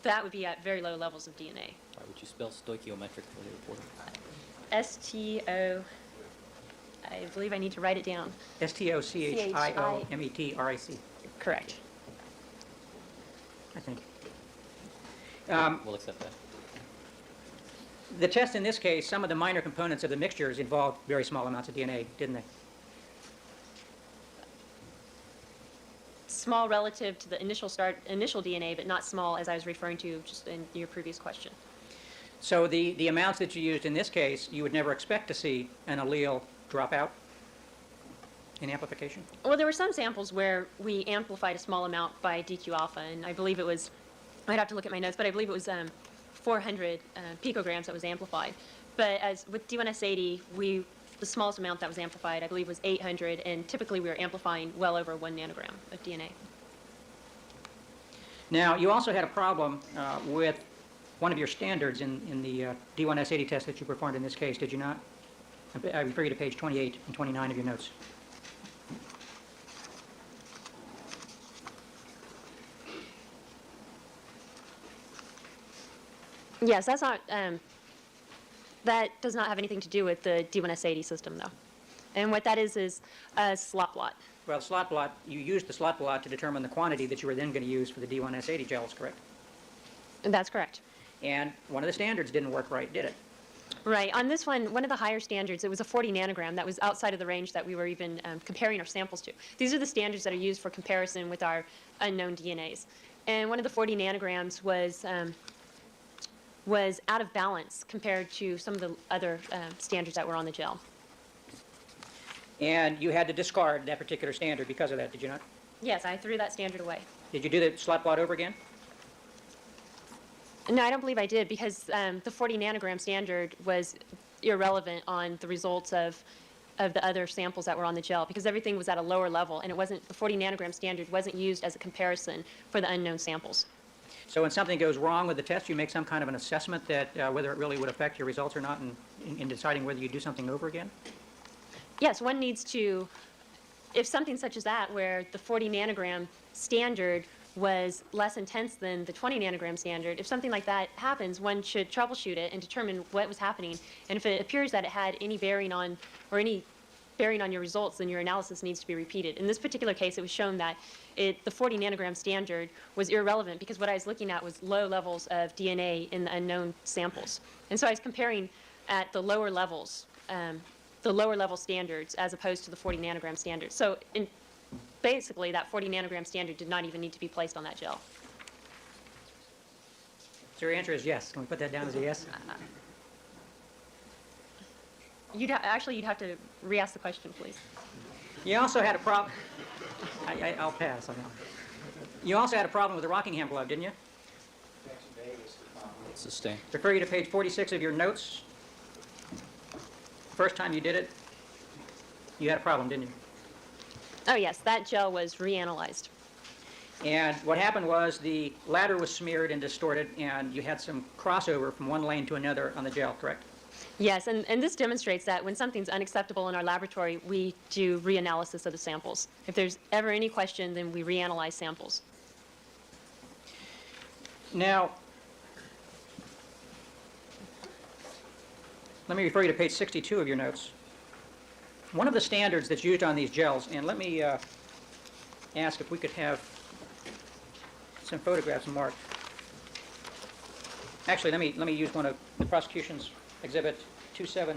that would be at very low levels of DNA. Why would you spell stoichiometric for the reporter? STO, I believe I need to write it down. STOCHIOMETRIC, Correct. I think. We'll accept that. The test in this case, some of the minor components of the mixtures involved very small amounts of DNA, didn't they? Small relative to the initial DNA, but not small as I was referring to just in your previous question. So the amounts that you used in this case, you would never expect to see an allele drop out in amplification? Well, there were some samples where we amplified a small amount by DQ alpha, and I believe it was, I'd have to look at my notes, but I believe it was 400 picograms that was amplified. But as with D1S80, the smallest amount that was amplified, I believe, was 800, and typically we were amplifying well over 1 nanogram of DNA. Now, you also had a problem with one of your standards in the D1S80 test that you performed in this case, did you not? I refer you to page 28 and 29 of your notes. Yes, that's not, that does not have anything to do with the D1S80 system, though. And what that is a slot blot. Well, slot blot, you used the slot blot to determine the quantity that you were then going to use for the D1S80 gels, correct? That's correct. And one of the standards didn't work right, did it? Right. On this one of the higher standards, it was a 40 nanogram. That was outside of the range that we were even comparing our samples to. These are the standards that are used for comparison with our unknown DNAs. And one of the 40 nanograms was out of balance compared to some of the other standards that were on the gel. And you had to discard that particular standard because of that, did you not? Yes, I threw that standard away. Did you do the slot blot over again? No, I don't believe I did, because the 40 nanogram standard was irrelevant on the results of the other samples that were on the gel, because everything was at a lower level, and it wasn't, the 40 nanogram standard wasn't used as a comparison for the unknown samples. So when something goes wrong with the test, you make some kind of an assessment that whether it really would affect your results or not in deciding whether you do something over again? Yes, one needs to, if something such as that, where the 40 nanogram standard was less intense than the 20 nanogram standard, if something like that happens, one should troubleshoot it and determine what was happening. And if it appears that it had any bearing on, or any bearing on your results, then your analysis needs to be repeated. In this particular case, it was shown that the 40 nanogram standard was irrelevant, because what I was looking at was low levels of DNA in the unknown samples. And so I was comparing at the lower levels, the lower level standards, as opposed to the 40 nanogram standard. So basically, that 40 nanogram standard did not even need to be placed on that gel. So your answer is yes. Can we put that down as a yes? Actually, you'd have to re-ask the question, please. You also had a problem. I'll pass on that. You also had a problem with the Rockingham blood, didn't you? Sustained. Refer you to page 46 of your notes. First time you did it, you had a problem, didn't you? Oh, yes, that gel was reanalyzed. And what happened was the ladder was smeared and distorted, and you had some crossover from one lane to another on the gel, correct? Yes, and this demonstrates that when something's unacceptable in our laboratory, we do reanalysis of the samples. If there's ever any question, then we reanalyze samples. Now, let me refer you to page 62 of your notes. One of the standards that's used on these gels, and let me ask if we could have some photographs marked. Actually, let me use one of the prosecution's exhibit 275H.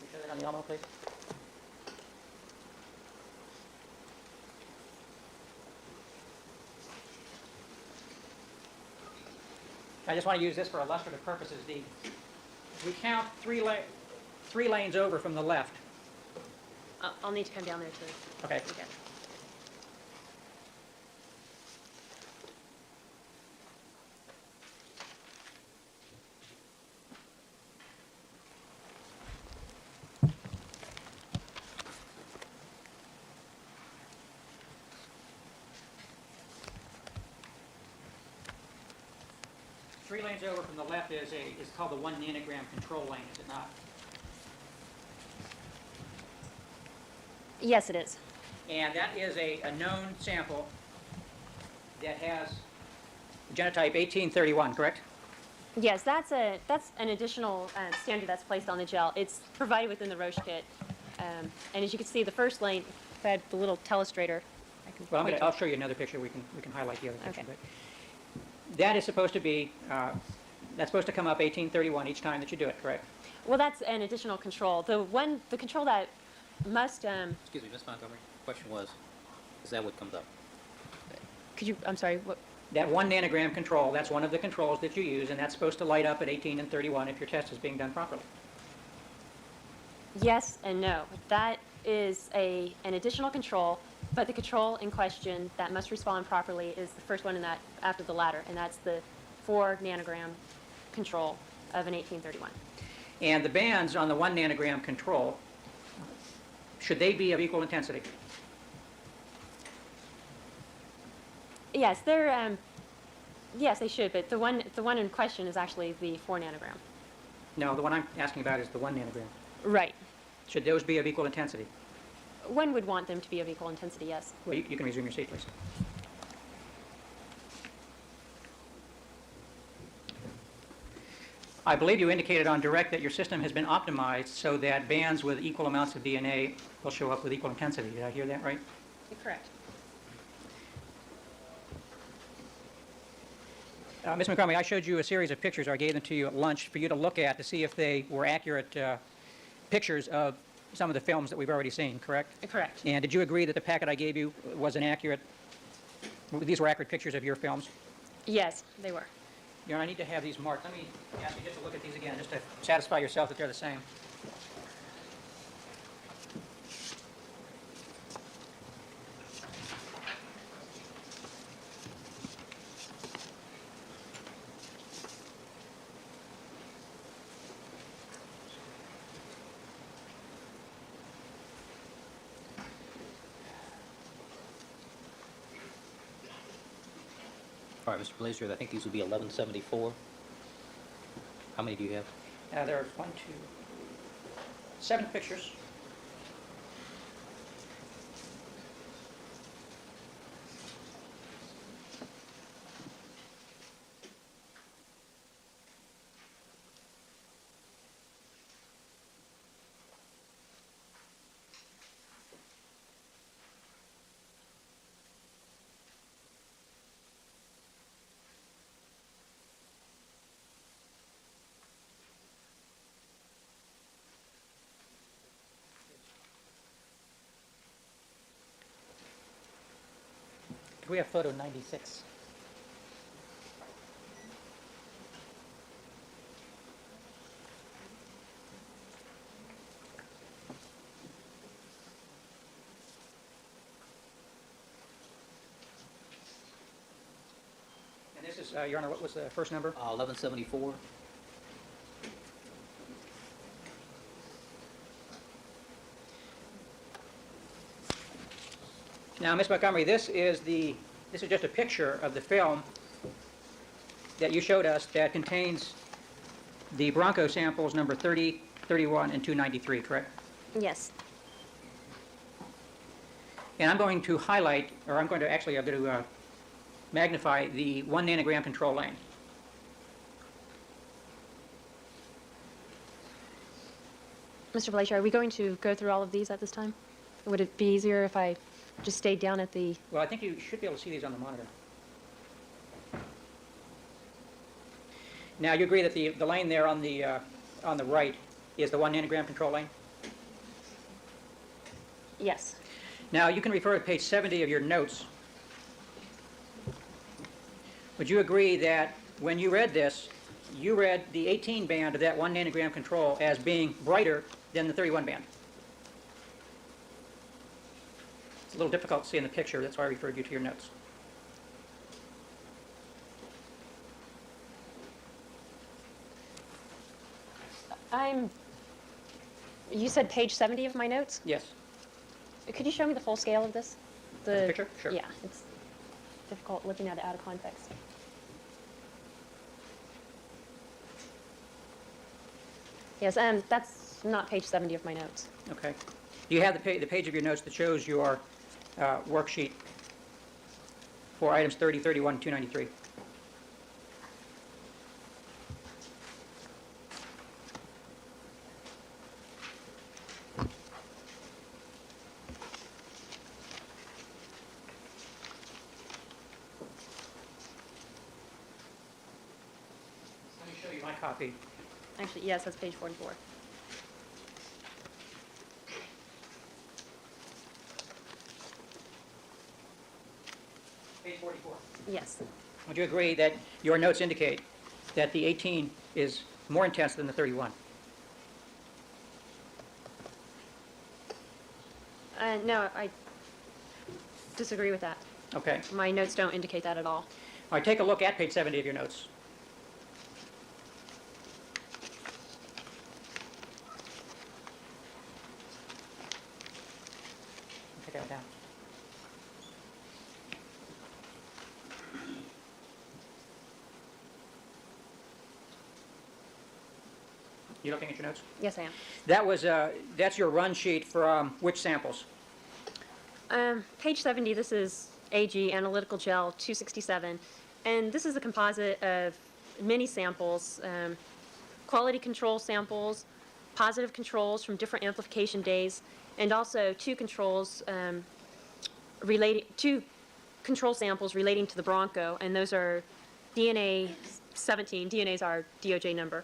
Show that on the envelope, please. I just want to use this for illustrative purposes. We count three lanes over from the left. I'll need to come down there to Okay. look at it. 3 lanes over from the left is called the 1 nanogram control lane, is it not? Yes, it is. And that is a known sample that has genotype 1831, correct? Yes, that's an additional standard that's placed on the gel. It's provided within the Roche kit. And as you can see, the first lane, if I had the little telestrator, I can Well, point to I'll it. show you another picture. We can highlight the other picture. Okay. But that is supposed to be, that's supposed to come up 1831 each time that you do it, correct? Well, that's an additional control. The control that must, Excuse me, Ms. Montgomery. Question was, is that what comes up? I'm sorry, what? That 1 nanogram control, that's one of the controls that you use, and that's supposed to light up at 18 and 31 if your test is being done properly. Yes and no. That is an additional control, but the control in question that must respond properly is the first one in that after the ladder, and that's the 4 nanogram control of an 1831. And the bands on the 1 nanogram control, should they be of equal intensity? Yes, yes, they should, but the one in question is actually the 4 nanogram. No, the one I'm asking about is the 1 nanogram. Right. Should those be of equal intensity? One would want them to be of equal intensity, yes. Well, you can resume your seat, please. I believe you indicated on direct that your system has been optimized so that bands with equal amounts of DNA will show up with equal intensity. Did I hear that right? Correct. Ms. Montgomery, I showed you a series of pictures, or I gave them to you at lunch for you to look at to see if they were accurate pictures of some of the films that we've already seen, correct? Correct. And did you agree that the packet I gave you was these were accurate pictures of your films? Yes, they were. You know, I need to have these marked. Let me ask you just to look at these again, just to satisfy yourself that they're the same. All right, Mr. Blazer, I think these would be 1174. How many do you have? There are 7 pictures. We have photo 96. This is, Your Honor, what was the first number? 1174. Now, Ms. Montgomery, this is just a picture of the film that you showed us that contains the Bronco samples number 30, 31, and 293, correct? Yes. And I'm going to highlight, or I'm going to magnify the 1 nanogram control lane. Mr. Fleischer, are we going to go through all of these at this time? Would it be easier if I just stayed down at the... Well, I think you should be able to see these on the monitor. Now, you agree that the lane there on the right is the 1 nanogram control lane? Yes. Now, you can refer to page 70 of your notes. Would you agree that when you read this, you read the 18 band of that 1 nanogram control as being brighter than the 31 band? It's a little difficult to see in the picture, that's why I referred you to your notes. You said page 70 of my notes? Yes. Could you show me the full scale of this? The picture? Sure. Yeah, it's difficult looking at it out of context. Yes, that's not page 70 of my notes. Okay. Do you have the page of your notes that shows your worksheet for items 30, 31, and 293? Let me show you my copy. Actually, yes, that's page 44. Page 44. Yes. Would you agree that your notes indicate that the 18 is more intense than the 31? No, I disagree with that. Okay. My notes don't indicate that at all. All right, take a look at page 70 of your notes. Take that down. You looking at your notes? Yes, I am. That's your run sheet from which samples? Page 70, this is AG, Analytical Gel 267. And this is a composite of many samples, quality control samples, positive controls from different amplification days, and also two control samples relating to the Bronco, and those are DNA 17, DNA is our DOJ number,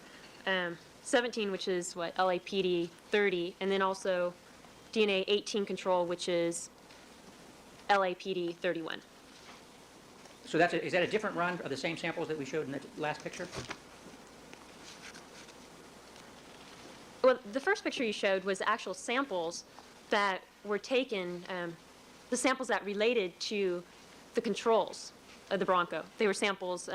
17, which is what, LAPD 30, and then also DNA 18 control, which is LAPD 31. So is that a different run of the same samples that we showed in the last picture? Well, the first picture you showed was actual samples that were taken, the samples that related to the controls of the Bronco. They were samples,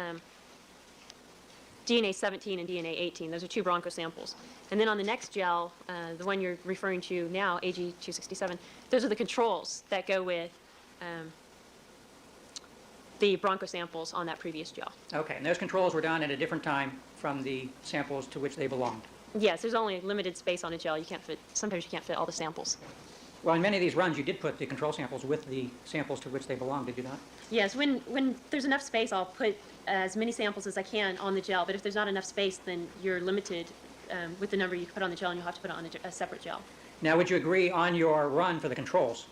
DNA 17 and DNA 18. Those are two Bronco samples. And then on the next gel, the one you're referring to now, AG 267, those are the controls that go with the Bronco samples on that previous gel. Okay, and those controls were done at a different time from the samples to which they belonged. Yes, there's only limited space on a gel. You can't fit, sometimes you can't fit all the samples. Well, in many of these runs, you did put the control samples with the samples to which they belong, did you not? Yes, when there's enough space, I'll put as many samples as I can on the gel, but if there's not enough space, then you're limited with the number you put on the gel, and you'll have to put it on a separate gel. Now, would you agree on your run for the controls,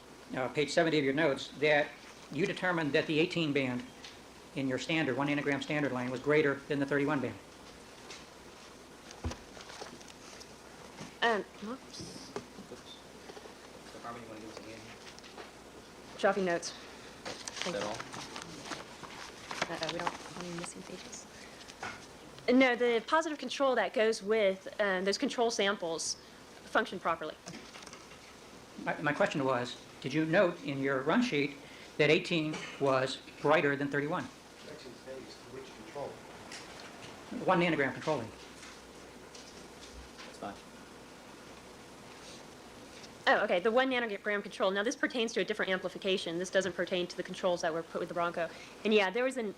page 70 of your notes, that you determined that the 18 band in your standard, 1 nanogram standard lane, was greater than the 31 band? Oops. Dropping notes. Is that all? We don't have any missing pages. No, the positive control that goes with those control samples function properly. My question was, did you note in your run sheet that 18 was brighter than 31? Section phase, which 1 nanogram control lane. That's fine. Oh, okay, the 1 nanogram control. Now, this pertains to a different amplification. This doesn't pertain to the controls that were put with the Bronco. And yeah, there was a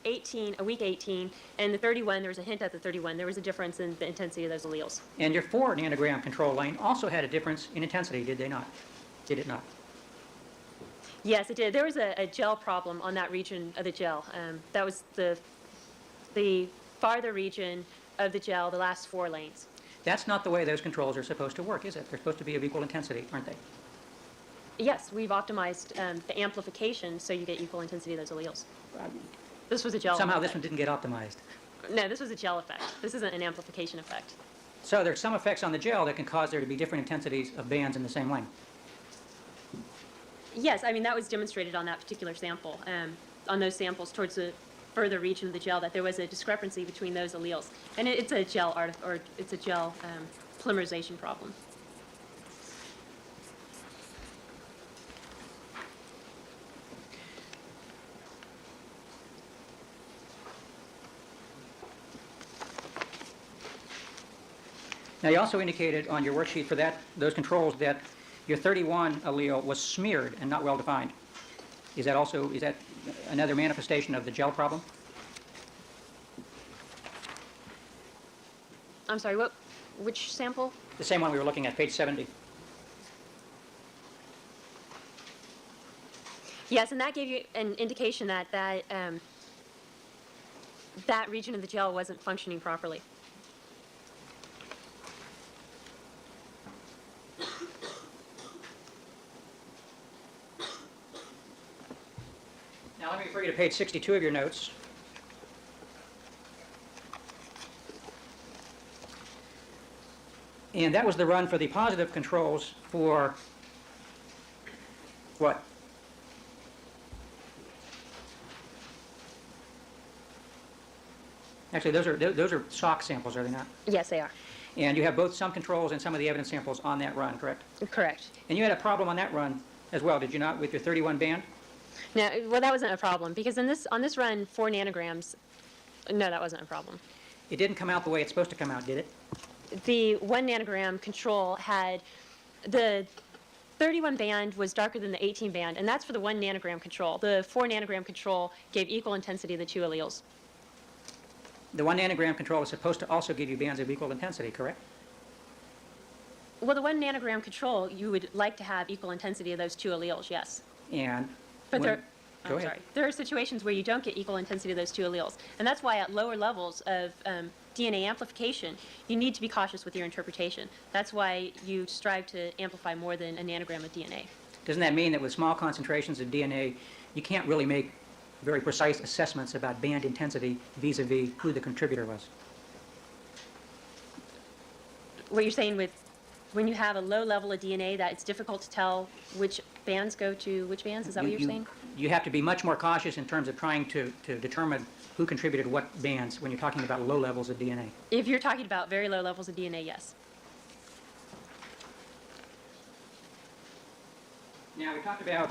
week 18, and the 31, there was a hint at the 31. There was a difference in the intensity of those alleles. And your 4 nanogram control lane also had a difference in intensity, did they not? Did it not? Yes, it did. There was a gel problem on that region of the gel. That was the farther region of the gel, the last 4 lanes. That's not the way those controls are supposed to work, is it? They're supposed to be of equal intensity, aren't they? Yes, we've optimized the amplification so you get equal intensity of those alleles. This was a gel Somehow effect. this one didn't get optimized. No, this was a gel effect. This isn't an amplification effect. So there's some effects on the gel that can cause there to be different intensities of bands in the same lane. Yes, I mean, that was demonstrated on that particular sample, on those samples towards the further region of the gel, that there was a discrepancy between those alleles. And it's a gel polymerization problem. Now, you also indicated on your worksheet for those controls that your 31 allele was smeared and not well defined. Is that another manifestation of the gel problem? I'm sorry, which sample? The same one we were looking at, page 70. Yes, and that gave you an indication that that region of the gel wasn't functioning properly. Now, let me refer you to page 62 of your notes. And that was the run for the positive controls for what? Actually, those are SOC samples, are they not? Yes, they are. And you have both some controls and some of the evidence samples on that run, correct? Correct. And you had a problem on that run as well, did you not, with your 31 band? No, well, that wasn't a problem because on this run, 4 nanograms. No, that wasn't a problem. It didn't come out the way it's supposed to come out, did it? The 1 nanogram control had the 31 band was darker than the 18 band, and that's for the 1 nanogram control. The 4 nanogram control gave equal intensity of the 2 alleles. The 1 nanogram control is supposed to also give you bands of equal intensity, correct? Well, the 1 nanogram control, you would like to have equal intensity of those 2 alleles, yes. And But when- Go I'm ahead. sorry. There are situations where you don't get equal intensity of those 2 alleles, and that's why at lower levels of DNA amplification, you need to be cautious with your interpretation. That's why you strive to amplify more than a nanogram of DNA. Doesn't that mean that with small concentrations of DNA, you can't really make very precise assessments about band intensity vis-a-vis who the contributor was? What you're saying with when you have a low level of DNA, that it's difficult to tell which bands go to which bands? Is that what you're saying? You have to be much more cautious in terms of trying to determine who contributed what bands when you're talking about low levels of DNA. If you're talking about very low levels of DNA, yes. Now, we talked about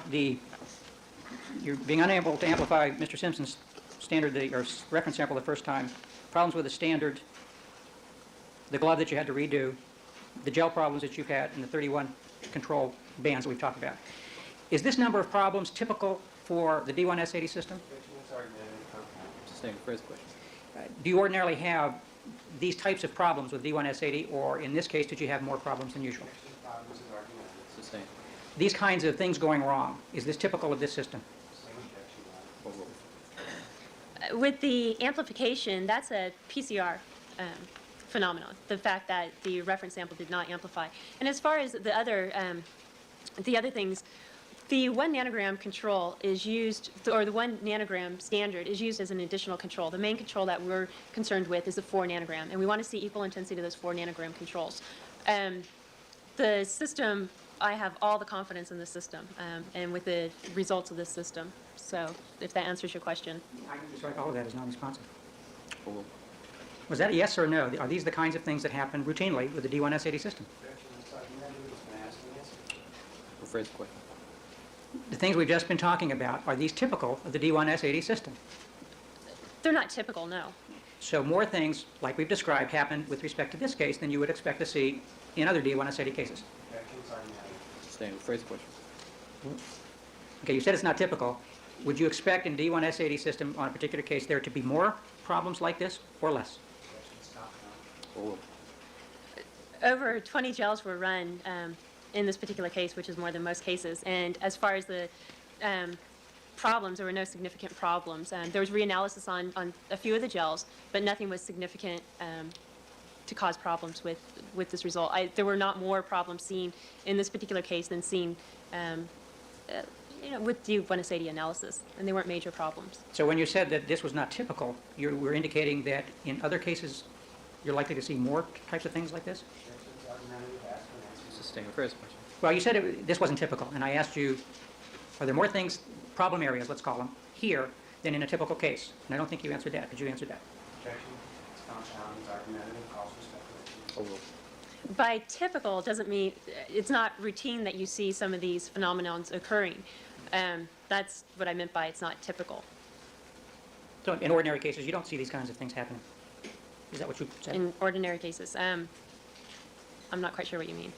you're being unable to amplify Mr. Simpson's standard, or reference sample the first time, problems with the standard, the glove that you had to redo, the gel problems that you've had, and the 31 control bands that we've talked about. Is this number of problems typical for the D1S80 system? Sustained first question. Do you ordinarily have these types of problems with D1S80, or in this case, did you have more problems than usual? Sustained. These kinds of things going wrong, is this typical of this system? With the amplification, that's a PCR phenomenon, the fact that the reference sample did not amplify. And as far as the other things, the 1 nanogram control is used, or the 1 nanogram standard is used as an additional control. The main control that we're concerned with is the 4 nanogram, and we want to see equal intensity of those 4 nanogram controls. The system, I have all the confidence in the system and with the results of this system. So if that answers your question. I can just write all of that as non-responsive. Was that a yes or a no? Are these the kinds of things that happen routinely with the D1S80 system? Rephrase the question. The things we've just been talking about, are these typical of the D1S80 system? They're not typical, no. So more things, like we've described, happened with respect to this case than you would expect to see in other D1S80 cases. Objections are unanimous. Sustained. Phrase the question. Okay, you said it's not typical. Would you expect in D1S80 system on a particular case there to be more problems like this or less? Objections not known. Overruled. Over 20 jails were run in this particular case, which is more than most cases. And as far as the problems, there were no significant problems. There was reanalysis on a few of the jails, but nothing was significant to cause problems with this result. There were not more problems seen in this particular case than seen with D1S80 analysis, and they weren't major problems. So when you said that this was not typical, you were indicating that in other cases you're likely to see more types of things like this? Objections are unanimous. Asked and answered. Sustained. Phrase the question. Well, you said this wasn't typical, and I asked you, are there more things, problem areas, let's call them, here than in a typical case? And I don't think you answered that. Did you answer that? Objection. Compounds are unanimous. Calls for speculation. Overruled. By typical doesn't mean it's not routine that you see some of these phenomenons occurring. That's what I meant by it's not typical. So in ordinary cases, you don't see these kinds of things happening. Is that what you said? In ordinary cases. I'm not quite sure what you mean.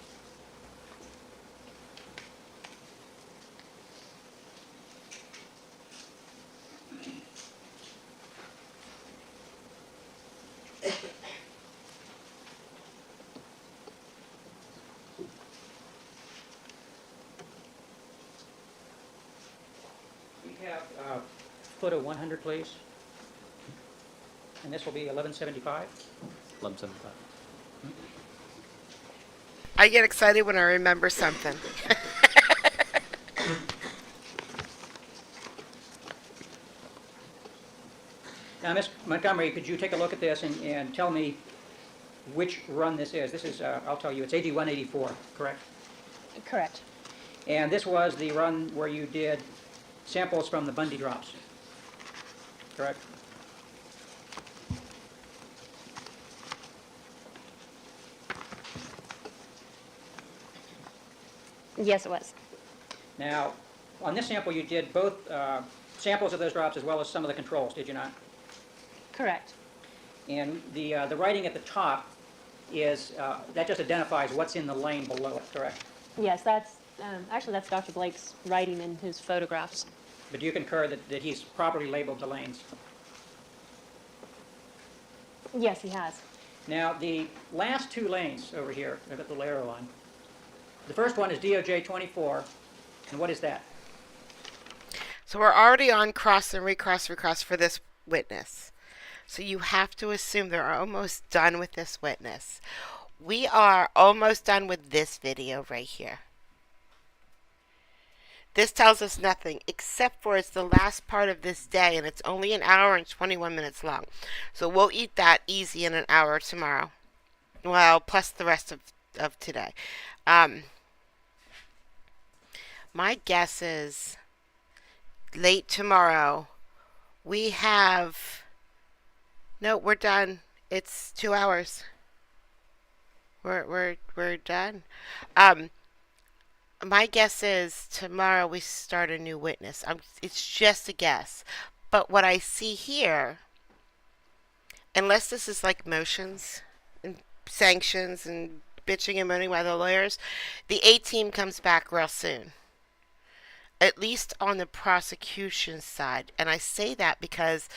We have photo 100, please. And this will be 1175. 1175. I get excited when I remember something. Now, Ms. Montgomery, could you take a look at this and tell me which run this is? This is, I'll tell you, it's AG 184, correct? Correct. And this was the run where you did samples from the Bundy drops, correct? Yes, it was. Now, on this sample, you did both samples of those drops as well as some of the controls, did you not? Correct. And the writing at the top is, that just identifies what's in the lane below it, correct? Yes, that's actually that's Dr. Blake's writing in his photographs. But do you concur that he's properly labeled the lanes? Yes, he has. Now, the last two lanes over here, I've got the arrow on. The first one is DOJ 24, and what is that? So we're already on cross and recross for this witness. So you have to assume they're almost done with this witness. We are almost done with this video right here. This tells us nothing except for it's the last part of this day and it's only an hour and 21 minutes long. So we'll eat that easy in an hour tomorrow. Well, plus the rest of today. My guess is late tomorrow we have... No, we're done. It's 2 hours. We're done. My guess is tomorrow we start a new witness. It's just a guess. But what I see here, unless this is like motions and sanctions and bitching and moaning by the lawyers, the A team comes back real soon. At least on the prosecution side. And I say that because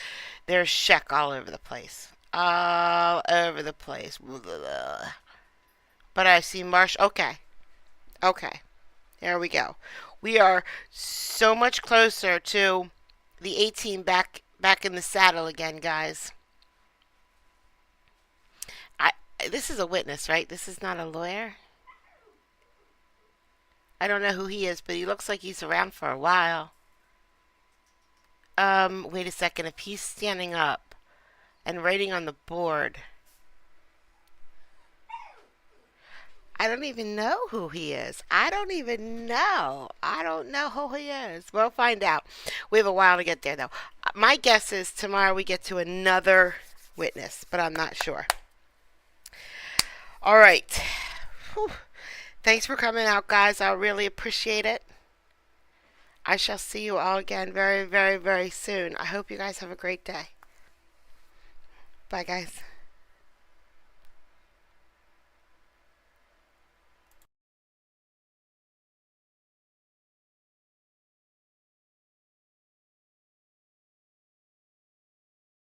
there's Sheck all over the place. All over the place. But I see Marsh. Okay. There we go. We are so much closer to the A team back in the saddle again, guys. This is a witness, right? This is not a lawyer. I don't know who he is, but he looks like he's around for a while. Wait a second. If he's standing up and writing on the board, I don't even know who he is. I don't know who he is. We'll find out. We have a while to get there, though. My guess is tomorrow we get to another witness, but I'm not sure. All right. Whew. Thanks for coming out, guys. I really appreciate it. I shall see you all again very, very, very soon. I hope you guys have a great day. Bye, guys.